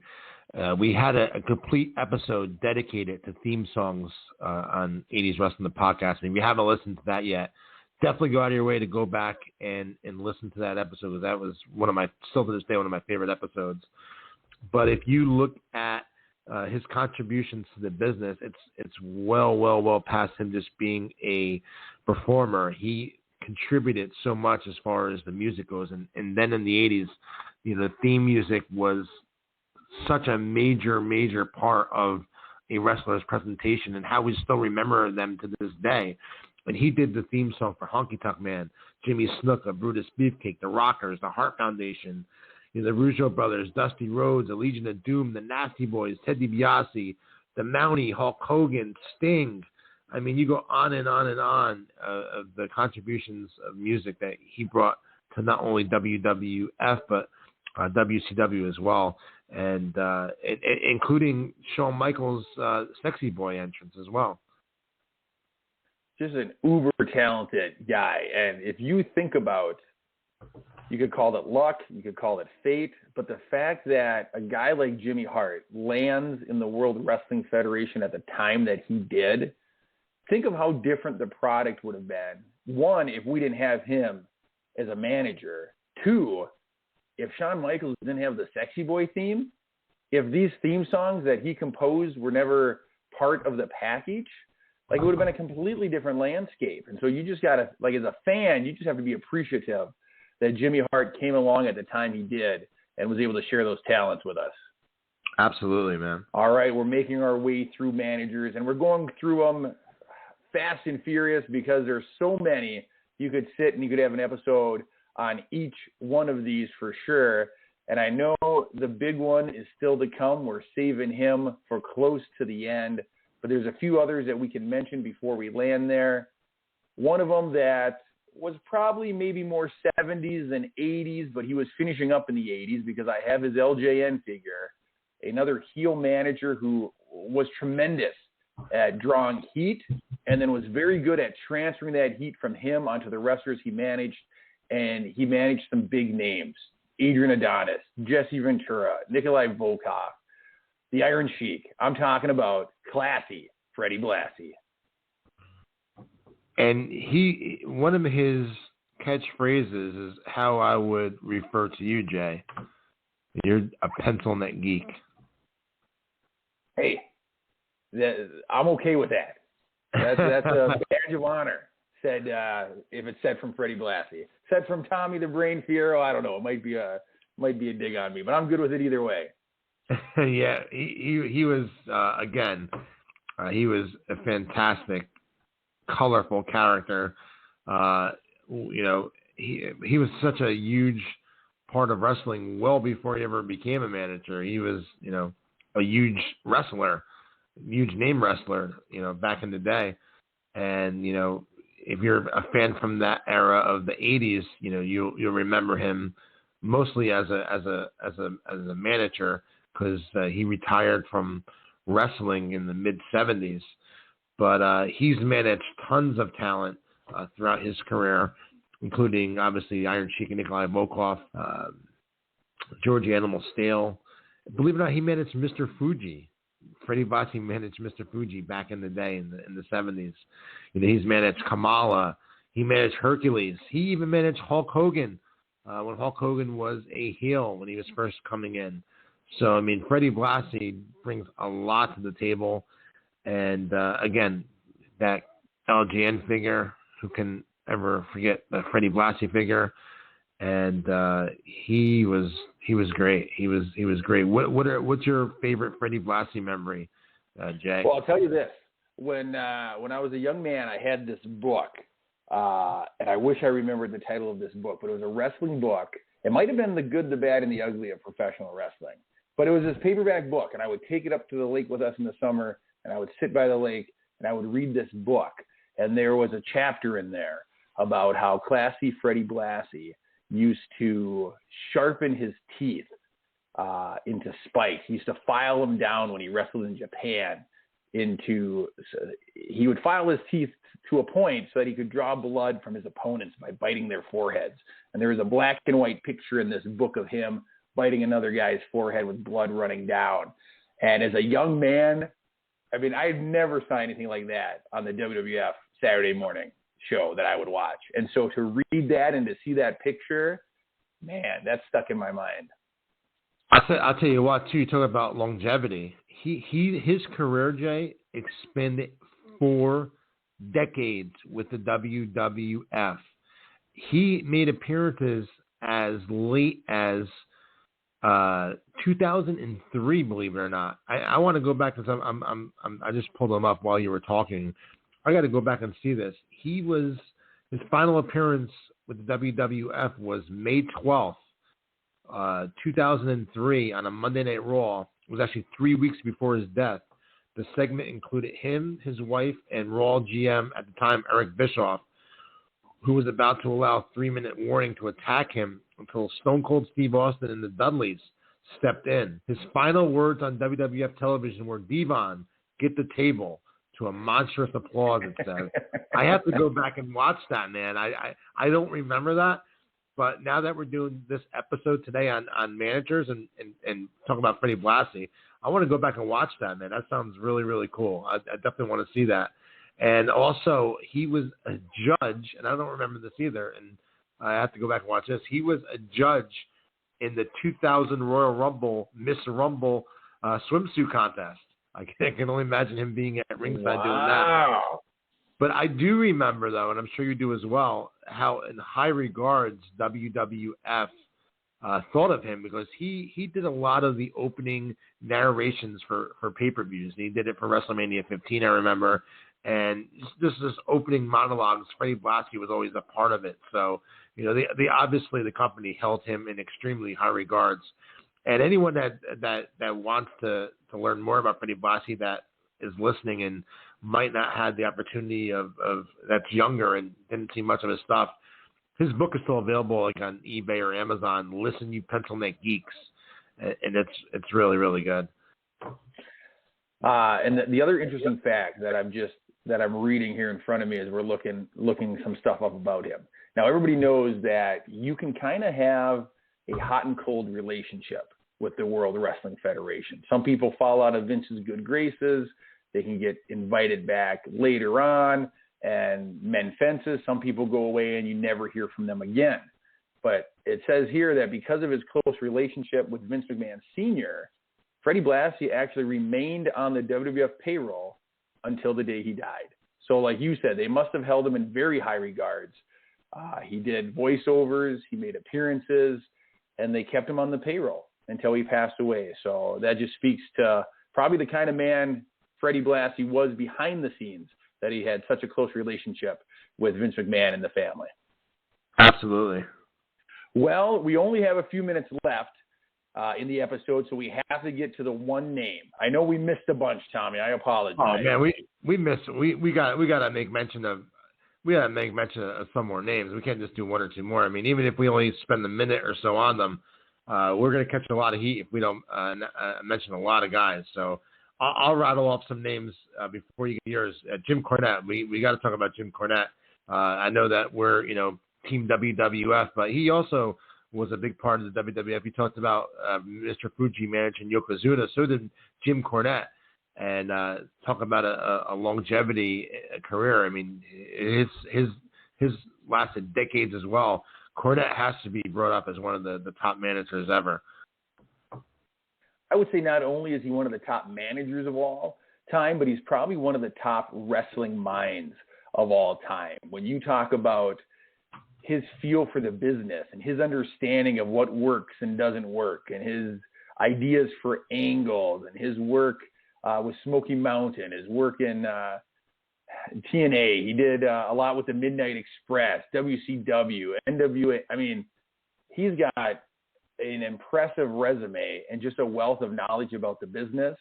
we had a complete episode dedicated to theme songs on 80s Wrestling, the podcast. And if you haven't listened to that yet, definitely go out of your way to go back and listen to that episode, because that was still to this day, one of my favorite episodes. But if you look at his contributions to the business, it's well past him just being a performer. He contributed so much as far as the music goes, and then in the 80s, the theme music was such a major part of a wrestler's presentation and how we still remember them to this day. And he did the theme song for Honky Tonk Man, Jimmy Snuka, Brutus Beefcake, the Rockers, the Hart Foundation, the Rougeau Brothers, Dusty Rhodes, the Legion of Doom, the Nasty Boys, Ted DiBiase, the Mountie, Hulk Hogan, Sting. I mean, you go on and on and on of the contributions of music that he brought to not only WWF, but WCW as well. and including Shawn Michaels' Sexy Boy entrance as well. Just an uber talented guy. And if you think about, you could call it luck, you could call it fate, but the fact that a guy like Jimmy Hart lands in the World Wrestling Federation at the time that he did, think of how different the product would have been. One, if we didn't have him as a manager. Two, if Shawn Michaels didn't have the Sexy Boy theme, if these theme songs that he composed were never part of the package, like, it would have been a completely different landscape. And so you just got to, like, as a fan, you just have to be appreciative that Jimmy Hart came along at the time he did and was able to share those talents with us. Absolutely, man. All right, we're making our way through managers, and we're going through them fast and furious because there's so many. You could sit and you could have an episode on each one of these for sure. And I know the big one is still to come. We're saving him for close to the end. But there's a few others that we can mention before we land there. One of them that was probably maybe more 70s than 80s, but he was finishing up in the 80s because I have his LJN figure. Another heel manager who was tremendous at drawing heat and then was very good at transferring that heat from him onto the wrestlers he managed. And he managed some big names: Adrian Adonis, Jesse Ventura, Nikolai Volkov, the Iron Sheik. I'm talking about classy Freddie Blasi. And one of his catchphrases is how I would refer to you, Jay. You're a pencil neck geek. Hey, I'm okay with that. That's a badge of honor. Said if it's said from Freddie Blasi, said from Tommy the Brain Fiero, I don't know. It might be a dig on me, but I'm good with it either way. Yeah, he was again. He was a fantastic, colorful character. You know, he was such a huge part of wrestling well before he ever became a manager. He was, you know, a huge wrestler, huge name wrestler, you know, back in the day. And, you know, if you're a fan from that era of the 80s, you know, you'll remember him mostly as a manager, because he retired from wrestling in the mid 70s. But he's managed tons of talent throughout his career, including obviously Iron Sheik and Nikolai Volkov, Georgie Animal Stale. Believe it or not, he managed Mr. Fuji. Freddie Blasi managed Mr. Fuji back in the day in the 70s. You know, he's managed Kamala. He managed Hercules. He even managed Hulk Hogan when Hulk Hogan was a heel when he was first coming in. So, I mean, Freddie Blasi brings a lot to the table. And, again, that LGN figure, who can ever forget the Freddie Blasi figure? And he was great. He was great. What's your favorite Freddie Blasi memory, Jay? Well, I'll tell you this. When I was a young man, I had this book, and I wish I remembered the title of this book, but it was a wrestling book. It might have been The Good, the Bad, and the Ugly of Professional Wrestling. But it was this paperback book, and I would take it up to the lake with us in the summer, and I would sit by the lake, and I would read this book. And there was a chapter in there about how classy Freddie Blasi used to sharpen his teeth into spikes. He used to file them down when he wrestled in Japan. He would file his teeth to a point so that he could draw blood from his opponents by biting their foreheads. And there was a black and white picture in this book of him biting another guy's forehead with blood running down. And as a young man, I mean, I had never saw anything like that on the WWF Saturday morning show that I would watch. And so to read that and to see that picture, man, that stuck in my mind. I'll tell you what, too, you talk about longevity. His career, Jay, expanded 4 decades with the WWF. He made appearances as late as 2003, believe it or not. I want to go back because I just pulled him up while you were talking. I got to go back and see this. His final appearance with the WWF was May 12th, 2003 on a Monday Night Raw. It was actually 3 weeks before his death. The segment included him, his wife, and Raw GM at the time, Eric Bischoff, who was about to allow a 3-minute warning to attack him until Stone Cold Steve Austin and the Dudleys stepped in. His final words on WWF television were, "Devon, get the table," to a monstrous applause, it says. I have to go back and watch that, man. I don't remember that. But now that we're doing this episode today on managers and talking about Freddie Blasi, I want to go back and watch that, man. That sounds really, really cool. I definitely want to see that. And also, he was a judge, and I don't remember this either, and I have to go back and watch this. He was a judge in the 2000 Royal Rumble, Miss Rumble swimsuit contest. I can only imagine him being at ringside doing that. But I do remember, though, and I'm sure you do as well, how in high regards WWF thought of him, because he did a lot of the opening narrations for pay-per-views. He did it for WrestleMania 15, I remember. And just this opening monologues, Freddie Blasi was always a part of it. So, you know, they obviously the company held him in extremely high regards. And anyone that wants to learn more about Freddie Blasi that is listening and might not have the opportunity of that's younger and didn't see much of his stuff, his book is still available like on eBay or Amazon. Listen, You Pencil Neck Geeks, and it's really, really good. And the other interesting fact that I'm reading here in front of me as we're looking some stuff up about him. Now, everybody knows that you can kind of have a hot and cold relationship with the World Wrestling Federation. Some people fall out of Vince's good graces. They can get invited back later on and mend fences. Some people go away and you never hear from them again. But it says here that because of his close relationship with Vince McMahon Sr., Freddie Blasi actually remained on the WWF payroll until the day he died. So like you said, they must have held him in very high regards. He did voiceovers, he made appearances, and they kept him on the payroll until he passed away. So that just speaks to probably the kind of man Freddie Blasi was behind the scenes, that he had such a close relationship with Vince McMahon and the family. Absolutely. Well, we only have a few minutes left in the episode, so we have to get to the one name. I know we missed a bunch, Tommy. I apologize. Oh man, we missed. We got to make mention of. We got to make mention of some more names. We can't just do one or two more. I mean, even if we only spend a minute or so on them, we're going to catch a lot of heat if we don't mention a lot of guys. So I'll rattle off some names before you get yours. Jim Cornette. We got to talk about Jim Cornette. I know that we're Team WWF, but he also was a big part of the WWF. He talked about Mr. Fuji managing Yokozuna. So did Jim Cornette. And talk about a longevity career. I mean, his lasted decades as well. Cornette has to be brought up as one of the top managers ever. I would say not only is he one of the top managers of all time, but he's probably one of the top wrestling minds of all time. When you talk about his feel for the business and his understanding of what works and doesn't work, and his ideas for angles, and his work with Smoky Mountain, his work in TNA. He did a lot with the Midnight Express, WCW, NWA. I mean, he's got an impressive resume and just a wealth of knowledge about the business.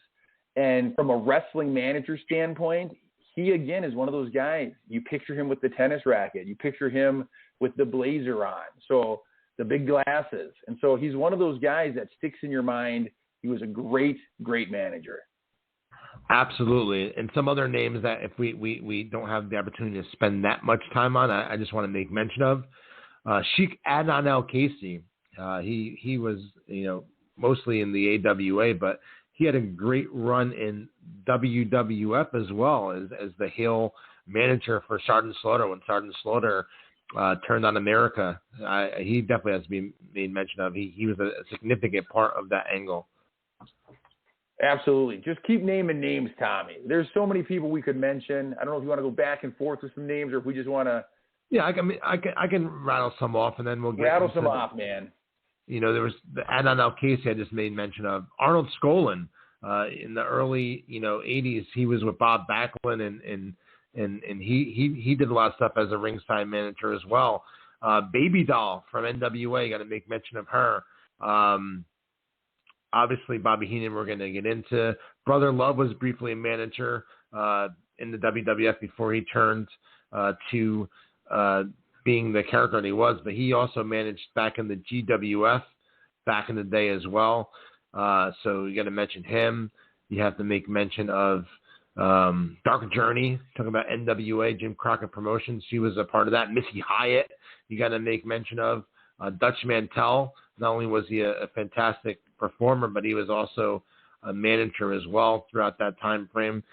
And from a wrestling manager standpoint, he, again, is one of those guys. You picture him with the tennis racket. You picture him with the blazer on, so the big glasses. And so he's one of those guys that sticks in your mind. He was a great, great manager. Absolutely. And some other names that if we don't have the opportunity to spend that much time on, I just want to make mention of. Sheik Adnan El-Casey. He was, mostly in the AWA, but he had a great run in WWF as well as the heel manager for Sergeant Slaughter when Sergeant Slaughter turned on America. He definitely has to be made mention of. He was a significant part of that angle. Absolutely. Just keep naming names, Tommy. There's so many people we could mention. I don't know if you want to go back and forth with some names or if we just want to. Yeah, I can rattle some off and then we'll get rattle some off, man. There was the Adnan El-Casey I just made mention of. Arnold Schollen in the early 80s. He was with Bob Backlund and he did a lot of stuff as a ringside manager as well. Baby Doll from NWA. Got to make mention of her. Obviously, Bobby Heenan we're going to get into. Brother Love was briefly a manager in the WWF before he turned to being the character that he was. But he also managed back in the GWF back in the day as well. So you got to mention him. You have to make mention of Dark Journey, talking about NWA, Jim Crockett Promotions. She was a part of that. Missy Hyatt, you got to make mention of. Dutch Mantell, not only was he a fantastic performer, but he was also a manager as well throughout that time frame.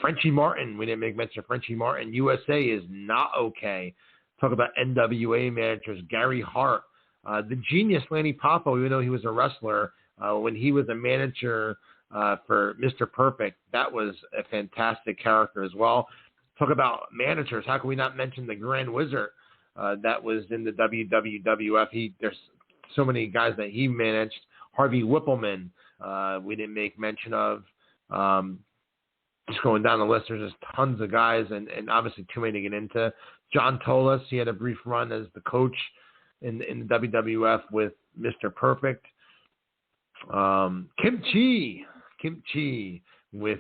Frenchie Martin, we didn't make mention of Frenchie Martin. USA is not okay. Talk about NWA managers. Gary Hart, the genius Lanny Poffo, even though he was a wrestler, when he was a manager for Mr. Perfect, that was a fantastic character as well. Talk about managers. How can we not mention the Grand Wizard that was in the WWF? There's so many guys that he managed. Harvey Whippleman, we didn't make mention of. Just going down the list, there's just tons of guys, and obviously too many to get into. John Tolis, he had a brief run as the coach in the WWF with Mr. Perfect. Kim Chi with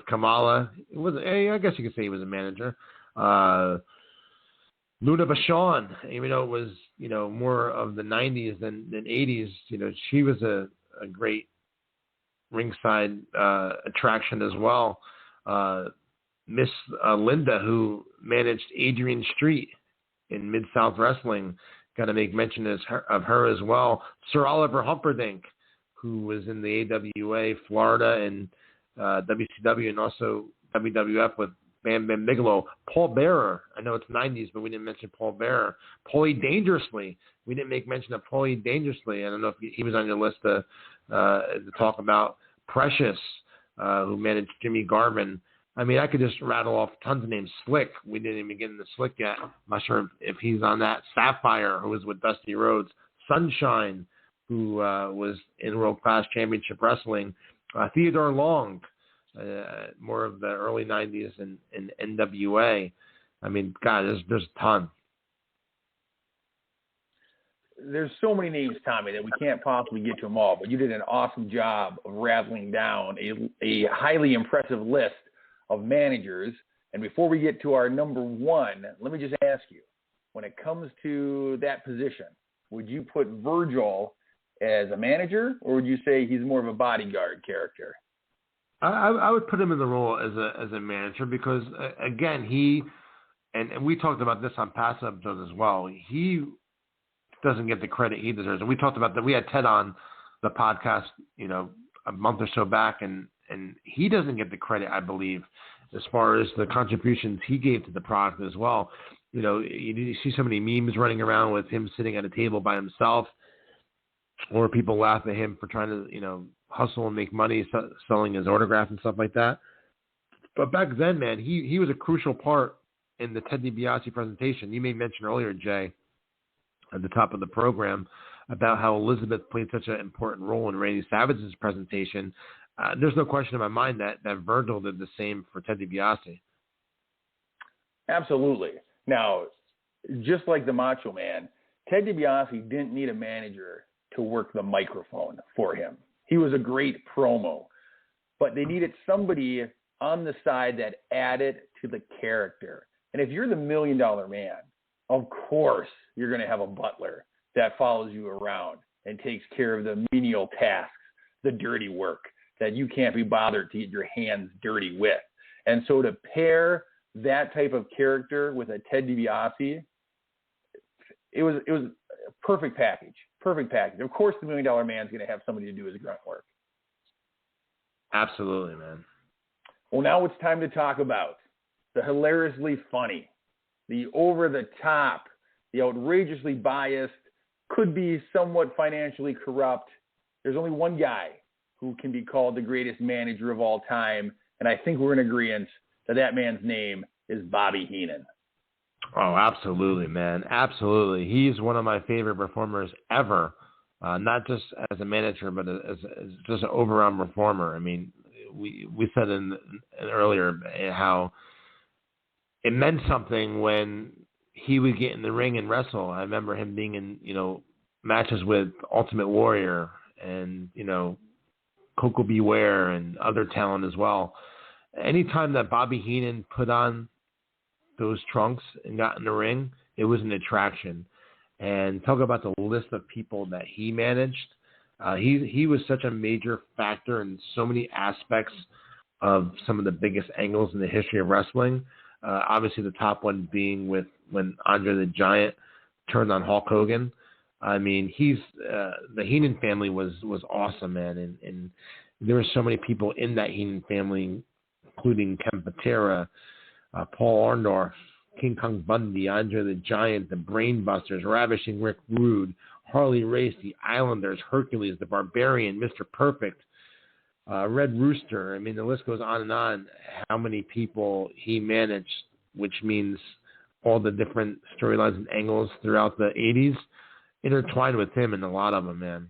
Kamala. I guess you could say he was a manager. Luna Vachon, even though it was more of the 90s than 80s, she was a great ringside attraction as well. Miss Linda, who managed Adrian Street in Mid-South Wrestling, got to make mention of her as well. Sir Oliver Humperdinck, who was in the AWA, Florida, and WCW, and also WWF with Bam Bam Bigelow. Paul Bearer, I know it's 90s, but we didn't mention Paul Bearer. Paulie Dangerously, we didn't make mention of Paulie Dangerously. I don't know if he was on your list to talk about. Precious, who managed Jimmy Garvin. I mean, I could just rattle off tons of names. Slick, we didn't even get into Slick yet. I'm not sure if he's on that. Sapphire, who was with Dusty Rhodes. Sunshine, who was in World Class Championship Wrestling. Theodore Long, more of the early 90s in NWA. I mean, God, there's a ton. There's so many names, Tommy, that we can't possibly get to them all, but you did an awesome job of rattling down a highly impressive list of managers. And before we get to our number one, let me just ask you, when it comes to that position, would you put Virgil as a manager, or would you say he's more of a bodyguard character? I would put him in the role as a manager because, again, he, and we talked about this on past episodes as well, he doesn't get the credit he deserves. And we talked about that. We had Ted on the podcast, a month or so back, and he doesn't get the credit, I believe, as far as the contributions he gave to the product as well. You see so many memes running around with him sitting at a table by himself, or people laugh at him for trying to, hustle and make money selling his autograph and stuff like that. But back then, man, he was a crucial part in the Ted DiBiase presentation. You made mention earlier, Jay, at the top of the program, about how Elizabeth played such an important role in Randy Savage's presentation. There's no question in my mind that Virgil did the same for Ted DiBiase. Absolutely. Now, just like the Macho Man, Ted DiBiase didn't need a manager to work the microphone for him. He was a great promo, but they needed somebody on the side that added to the character. And if you're the $1 Million Man, of course you're going to have a butler that follows you around and takes care of the menial tasks, the dirty work that you can't be bothered to get your hands dirty with. And so to pair that type of character with a Ted DiBiase, it was a perfect package. Perfect package. Of course, the $1 Million Man's going to have somebody to do his grunt work. Absolutely, man. Well, now it's time to talk about the hilariously funny, the over-the-top, the outrageously biased, could be somewhat financially corrupt. There's only one guy who can be called the greatest manager of all time, and I think we're in agreement that man's name is Bobby Heenan. Oh, absolutely, man. Absolutely. He's one of my favorite performers ever, not just as a manager, but as just an overall performer. I mean, we said in earlier how it meant something when he would get in the ring and wrestle. I remember him being in, matches with Ultimate Warrior and, Coco Beware and other talent as well. Anytime that Bobby Heenan put on those trunks and got in the ring, it was an attraction. And talk about the list of people that he managed. He was such a major factor in so many aspects of some of the biggest angles in the history of wrestling. Obviously, the top one being with when Andre the Giant turned on Hulk Hogan. I mean, the Heenan family was awesome, man, and there were so many people in that Heenan family, including Ken Patera, Paul Orndorff, King Kong Bundy, Andre the Giant, the Brainbusters, Ravishing Rick Rude, Harley Race, the Islanders, Hercules, the Barbarian, Mr. Perfect, Red Rooster. I mean, the list goes on and on. How many people he managed, which means all the different storylines and angles throughout the 80s intertwined with him, and a lot of them, man.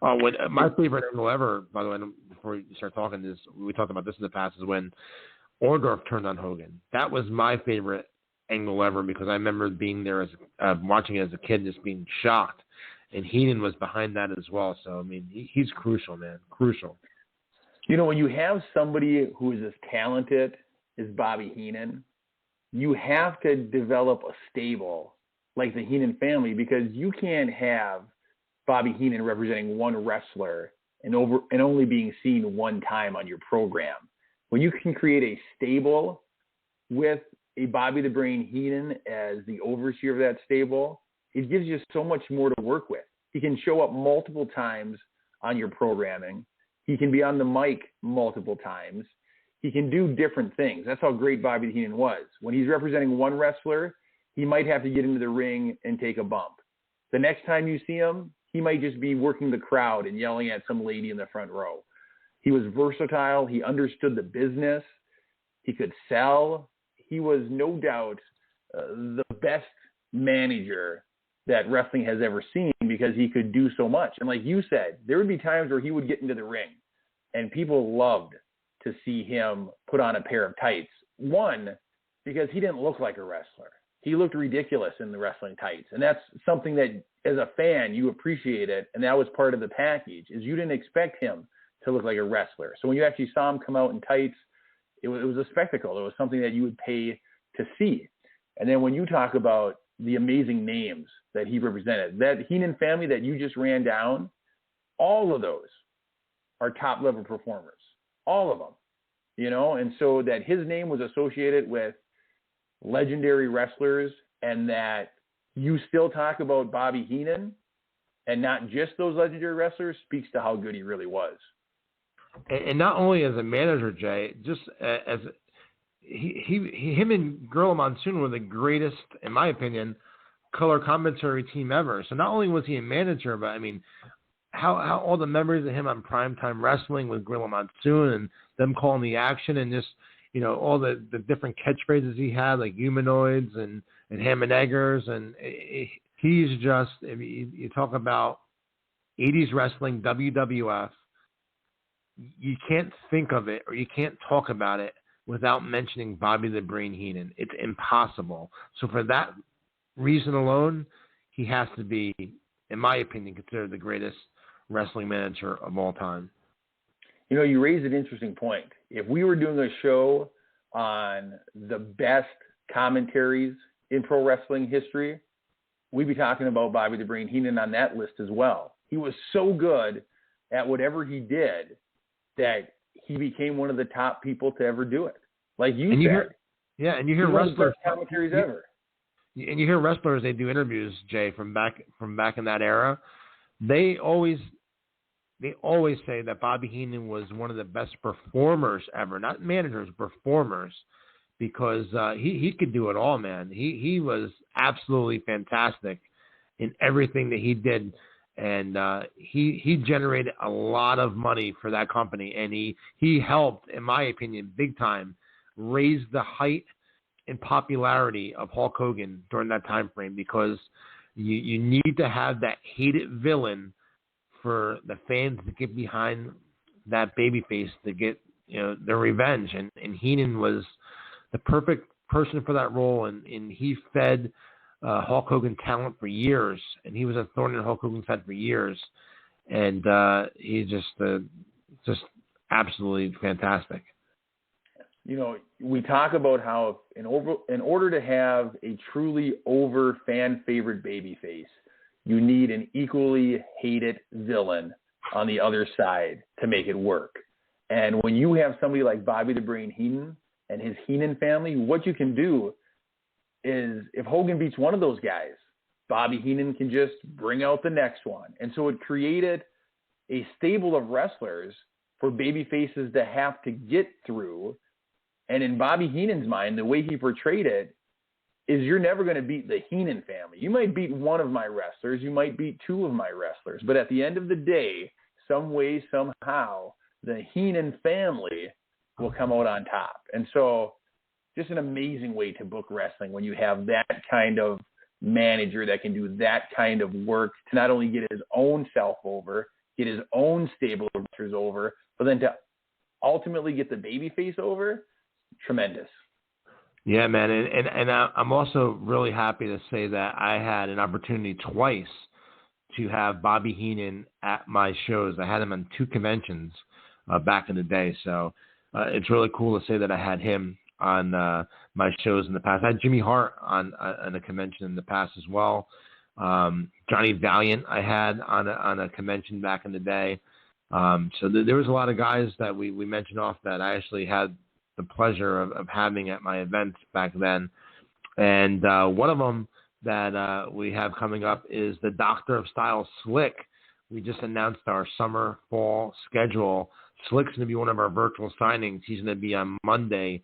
Oh, my favorite angle ever, by the way, before you start talking, is we talked about this in the past, is when Orndorff turned on Hogan. That was my favorite angle ever because I remember being there as watching it as a kid, just being shocked. And Heenan was behind that as well. So I mean, he's crucial, man, crucial. You know, when you have somebody who is as talented as Bobby Heenan, you have to develop a stable like the Heenan family, because you can't have Bobby Heenan representing one wrestler and only being seen one time on your program. When you can create a stable with a Bobby the Brain Heenan as the overseer of that stable, it gives you so much more to work with. He can show up multiple times on your programming. He can be on the mic multiple times. He can do different things. That's how great Bobby Heenan was. When he's representing one wrestler, he might have to get into the ring and take a bump. The next time you see him, he might just be working the crowd and yelling at some lady in the front row. He was versatile. He understood the business. He could sell. He was no doubt the best manager that wrestling has ever seen, because he could do so much. And like you said, there would be times where he would get into the ring and people loved to see him put on a pair of tights. One, because he didn't look like a wrestler. He looked ridiculous in the wrestling tights. And that's something that as a fan, you appreciate it. And that was part of the package, is you didn't expect him to look like a wrestler. So when you actually saw him come out in tights, it was a spectacle. It was something that you would pay to see. And then when you talk about the amazing names that he represented, that Heenan family that you just ran down, all of those are top level performers, all of them, you know? And so that his name was associated with legendary wrestlers, and that you still talk about Bobby Heenan and not just those legendary wrestlers, speaks to how good he really was. And not only as a manager, Jay, just as him and Gorilla Monsoon were the greatest, in my opinion, color commentary team ever. So not only was he a manager, but I mean, how all the memories of him on Primetime Wrestling with Gorilla Monsoon and them calling the action, and just, you know, all the different catchphrases he had, like humanoids and ham and eggers. And he's just, I mean, you talk about 80s wrestling, WWF, you can't think of it or you can't talk about it without mentioning Bobby the Brain Heenan. It's impossible. So for that reason alone, he has to be, in my opinion, considered the greatest wrestling manager of all time. You know, you raised an interesting point. If we were doing a show on the best commentaries in pro wrestling history, we'd be talking about Bobby the Brain Heenan on that list as well. He was so good at whatever he did that he became one of the top people to ever do it. Like you said. And you hear wrestlers commentaries ever. And you hear wrestlers, they do interviews, Jay, from back in that era. They always say that Bobby Heenan was one of the best performers ever, not managers, performers, because he could do it all, man. He was absolutely fantastic in everything that he did. And he generated a lot of money for that company, and he helped, in my opinion, big time, raise the height and popularity of Hulk Hogan during that time frame, because you need to have that hated villain for the fans to get behind that babyface to get, you know, their revenge. And Heenan was the perfect person for that role, and he fed Hulk Hogan talent for years, and he was a thorn in Hulk Hogan's side for years, and he's just absolutely fantastic. You know, we talk about how in order to have a truly over fan favorite babyface, you need an equally hated villain on the other side to make it work. And when you have somebody like Bobby the Brain Heenan and his Heenan family, what you can do is if Hogan beats one of those guys, Bobby Heenan can just bring out the next one. And so it created a stable of wrestlers for baby faces to have to get through. And in Bobby Heenan's mind, the way he portrayed it is you're never going to beat the Heenan family. You might beat one of my wrestlers. You might beat two of my wrestlers. But at the end of the day, some way, somehow, the Heenan family will come out on top. And so just an amazing way to book wrestling when you have that kind of manager that can do that kind of work to not only get his own self over, get his own stable of wrestlers over, but then to ultimately get the babyface over. Tremendous. Yeah, man. And I'm also really happy to say that I had an opportunity twice to have Bobby Heenan at my shows. I had him on 2 conventions back in the day. So it's really cool to say that I had him on my shows in the past. I had Jimmy Hart on a convention in the past as well. Johnny Valiant I had on a convention back in the day. So there was a lot of guys that we mentioned off that I actually had the pleasure of having at my events back then. And one of them that we have coming up is the Doctor of Style, Slick. We just announced our summer-fall schedule. Slick's going to be one of our virtual signings. He's going to be on Monday,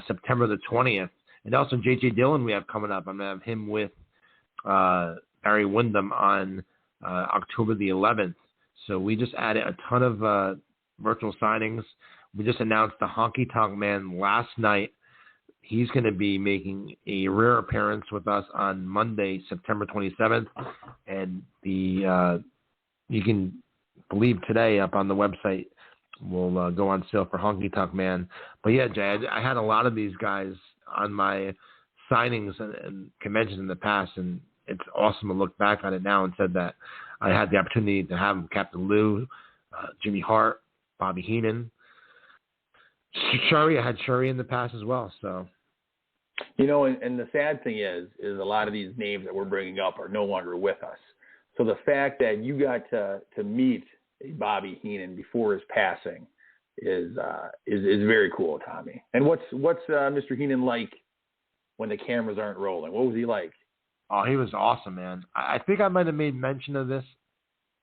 September the 20th. And also J.J. Dillon we have coming up. I'm going to have him with Barry Windham on October the 11th. So we just added a ton of virtual signings. We just announced the Honky Tonk Man last night. He's going to be making a rare appearance with us on Monday, September 27th. And you can believe today up on the website will go on sale for Honky Tonk Man. But yeah, Jay, I had a lot of these guys on my signings and conventions in the past, and it's awesome to look back on it now and said that I had the opportunity to have Captain Lou, Jimmy Hart, Bobby Heenan, Sherry. I had Sherry in the past as well. So, you know, and the sad thing is a lot of these names that we're bringing up are no longer with us. So the fact that you got to meet Bobby Heenan before his passing is very cool, Tommy. And what's Mr. Heenan like when the cameras aren't rolling? What was he like? Oh, he was awesome, man. I think I might have made mention of this.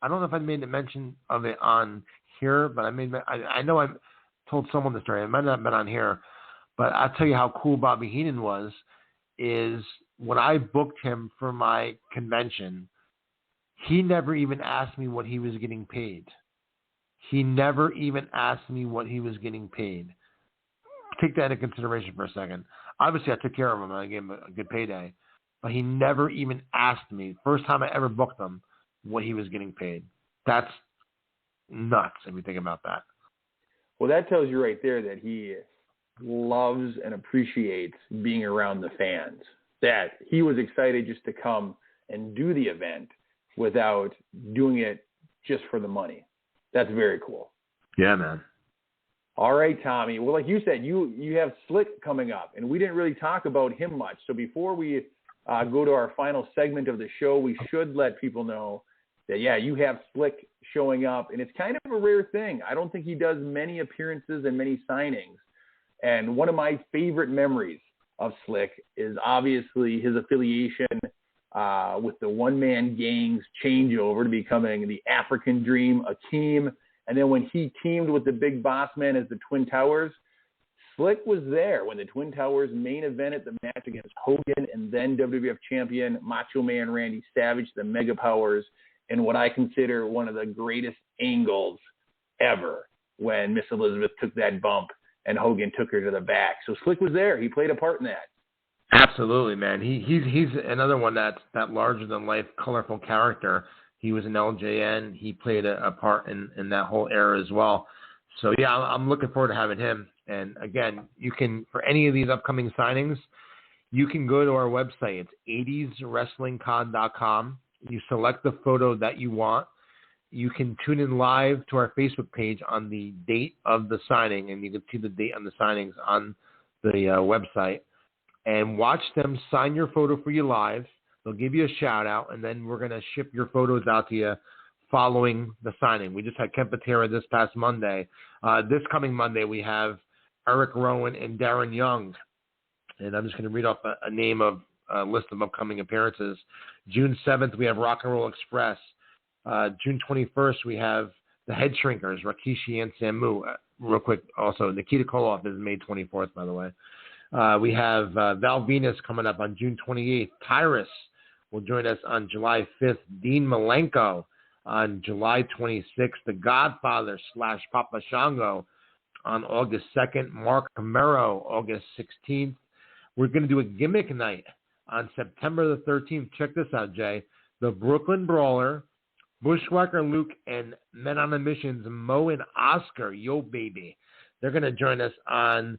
I don't know if I made a mention of it on here, but I know I told someone the story. It might not have been on here, but I'll tell you how cool Bobby Heenan was. Is when I booked him for my convention, he never even asked me what he was getting paid. He never even asked me what he was getting paid. Take that into consideration for a second. Obviously, I took care of him and I gave him a good payday, but he never even asked me, first time I ever booked him, what he was getting paid. That's nuts if you think about that. Well, that tells you right there that he loves and appreciates being around the fans, that he was excited just to come and do the event without doing it just for the money. That's very cool. Yeah, man. All right, Tommy. Well, like you said, you have Slick coming up, and we didn't really talk about him much. So before we go to our final segment of the show, we should let people know that, yeah, you have Slick showing up, and it's kind of a rare thing. I don't think he does many appearances and many signings. And one of my favorite memories of Slick is obviously his affiliation with the one-man gang's changeover to becoming the African Dream, Akeem. And then when he teamed with the Big Boss Man as the Twin Towers, Slick was there when the Twin Towers main evented the match against Hogan and then WWF champion Macho Man Randy Savage, the Mega Powers, in what I consider one of the greatest angles ever when Miss Elizabeth took that bump and Hogan took her to the back. So Slick was there. He played a part in that. Absolutely, man. He's another one that's that larger-than-life, colorful character. He was an LJN. He played a part in that whole era as well. So, yeah, I'm looking forward to having him. And, again, you can, for any of these upcoming signings, you can go to our website. It's 80'swrestlingcon.com. You select the photo that you want. You can tune in live to our Facebook page on the date of the signing, and you can see the date on the signings on the website. And watch them sign your photo for you live. They'll give you a shout out, and then we're going to ship your photos out to you following the signing. We just had Ken Patera this past Monday. This coming Monday, we have Eric Rowan and Darren Young. And I'm just going to read off a list of upcoming appearances. June 7th, we have Rock and Roll Express. June 21st, we have the Head Shrinkers, Rikishi and Samu. Real quick, also, Nikita Koloff is May 24th, by the way. We have Val Venus coming up on June 28th. Tyrus will join us on July 5th. Dean Malenko on July 26th. The Godfather / Papa Shango on August 2nd. Mark Camaro, August 16th. We're going to do a gimmick night on September the 13th. Check this out, Jay. The Brooklyn Brawler, Bushwhacker Luke, and Men on a Mission's Mo and Oscar, Yo Baby. They're going to join us on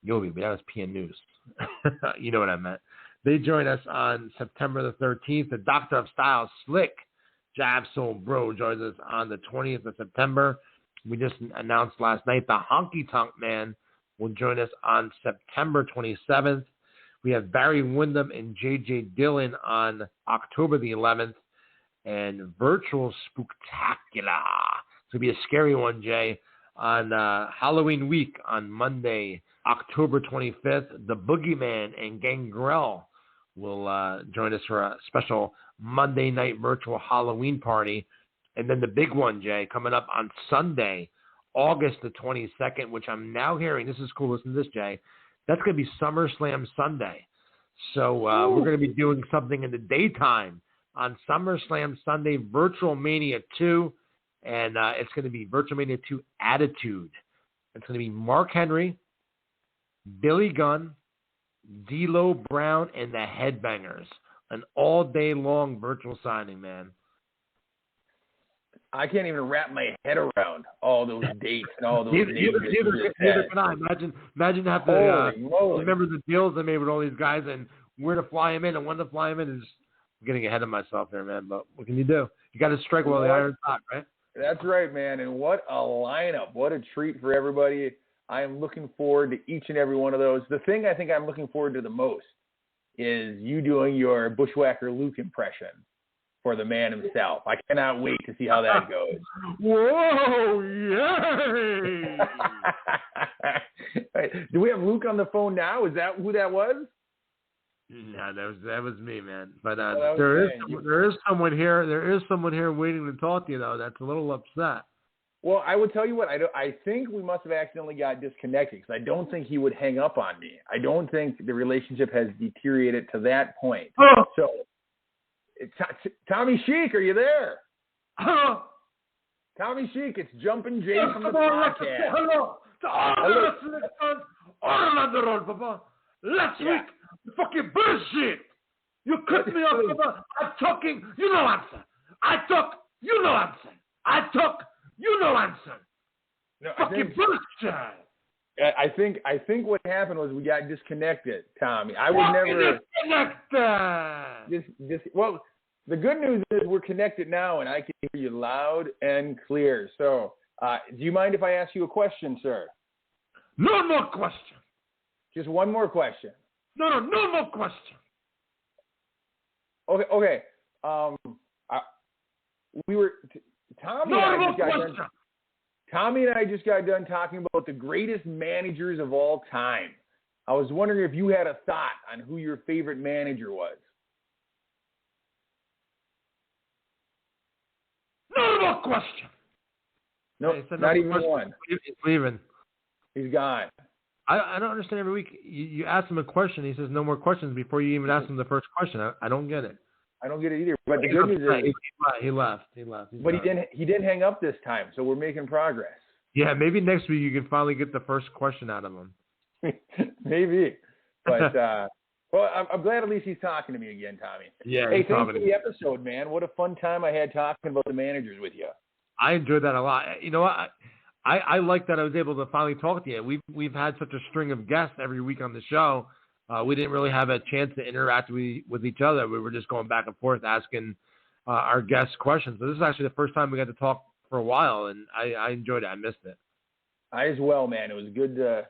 Yo Baby. That was PN News. You know what I meant. They join us on September the 13th. The Doctor of Style, Slick, Jab Soul Bro, joins us on the 20th of September. We just announced last night the Honky Tonk Man will join us on September 27th. We have Barry Windham and J.J. Dillon on October the 11th. And Virtual Spooktacular. It's going to be a scary one, Jay. On Halloween week on Monday, October 25th, the Boogeyman and Gangrel will join us for a special Monday night virtual Halloween party. And then the big one, Jay, coming up on Sunday, August the 22nd, which I'm now hearing. This is cool. Listen to this, Jay. That's going to be SummerSlam Sunday. So we're going to be doing something in the daytime on SummerSlam Sunday, Virtual Mania 2, and it's going to be Virtual Mania 2 Attitude. It's going to be Mark Henry, Billy Gunn, D'Lo Brown, and the Headbangers. An all-day long virtual signing, man. I can't even wrap my head around all those dates and all those names. Neither can I. Imagine have to remember the deals I made with all these guys and where to fly them in and when to fly them in. I'm getting ahead of myself there, man. But what can you do? You got to strike while the iron's hot, right? That's right, man. And what a lineup. What a treat for everybody. I am looking forward to each and every one of those. The thing I think I'm looking forward to the most is you doing your Bushwhacker Luke impression for the man himself. I cannot wait to see how that goes. Whoa, yay! Do we have Luke on the phone now? Is that who that was? No, that was me, man. But there is someone here. There is someone here waiting to talk to you, though. That's a little upset. Well, I would tell you what. I think we must have accidentally got disconnected because I don't think he would hang up on me. I don't think the relationship has deteriorated to that point. Oh. So, Tommy Sheik, are you there? Hello. Tommy Sheik, it's Jumpin' Jay from the podcast. Hello. Last week, fucking bullshit. You cut me off. I'm talking. You know answer. I talk. You know answer. I talk. You know answer. No, fucking bullshit. I think what happened was we got disconnected, Tommy. I would never disconnect. Well, the good news is we're connected now, and I can hear you loud and clear. So, do you mind if I ask you a question, sir? No more question. Just one more question. No more question. Okay. Tommy and I just got done talking about the greatest managers of all time. I was wondering if you had a thought on who your favorite manager was. No more question. No, not even one. He's leaving. He's gone. I don't understand. Every week you ask him a question, he says no more questions before you even ask him the first question. I don't get it. I don't get it either. But the good news is he left. But he didn't hang up this time, so we're making progress. Yeah, maybe next week you can finally get the first question out of him. Maybe. But well, I'm glad at least he's talking to me again, Tommy. Yeah. Hey, thanks for the episode, man. What a fun time I had talking about the managers with you. I enjoyed that a lot. You know what? I like that I was able to finally talk to you. We've had such a string of guests every week on the show. We didn't really have a chance to interact with each other. We were just going back and forth asking our guests questions. So this is actually the first time we got to talk for a while, and I enjoyed it. I missed it. I as well, man. It was good to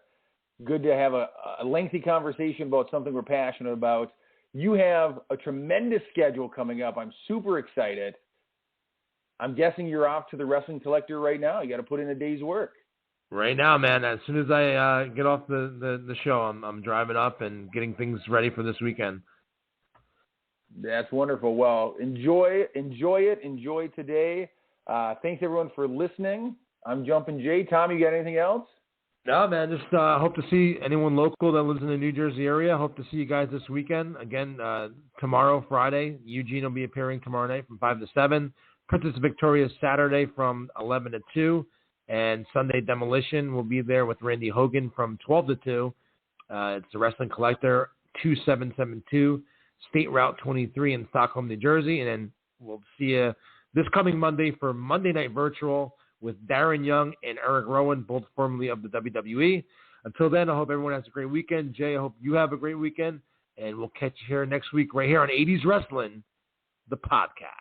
have a lengthy conversation about something we're passionate about. You have a tremendous schedule coming up. I'm super excited. I'm guessing you're off to the Wrestling Collector right now. You got to put in a day's work. Right now, man. As soon as I get off the show, I'm driving up and getting things ready for this weekend. That's wonderful. Well, enjoy it. Enjoy today. Thanks, everyone, for listening. I'm Jumpin' Jay. Tom, you got anything else? No, man. Just hope to see anyone local that lives in the New Jersey area. Hope to see you guys this weekend. Again, tomorrow, Friday, Eugene will be appearing tomorrow night from 5 to 7. Princess Victoria Saturday from 11 to 2. And Sunday Demolition will be there with Randy Hogan from 12 to 2. It's the Wrestling Collector, 2772 State Route 23 in Stockholm, New Jersey. And then we'll see you this coming Monday for Monday Night Virtual with Darren Young and Eric Rowan, both formerly of the WWE. Until then, I hope everyone has a great weekend. Jay, I hope you have a great weekend. And we'll catch you here next week right here on 80's Wrestling, the podcast.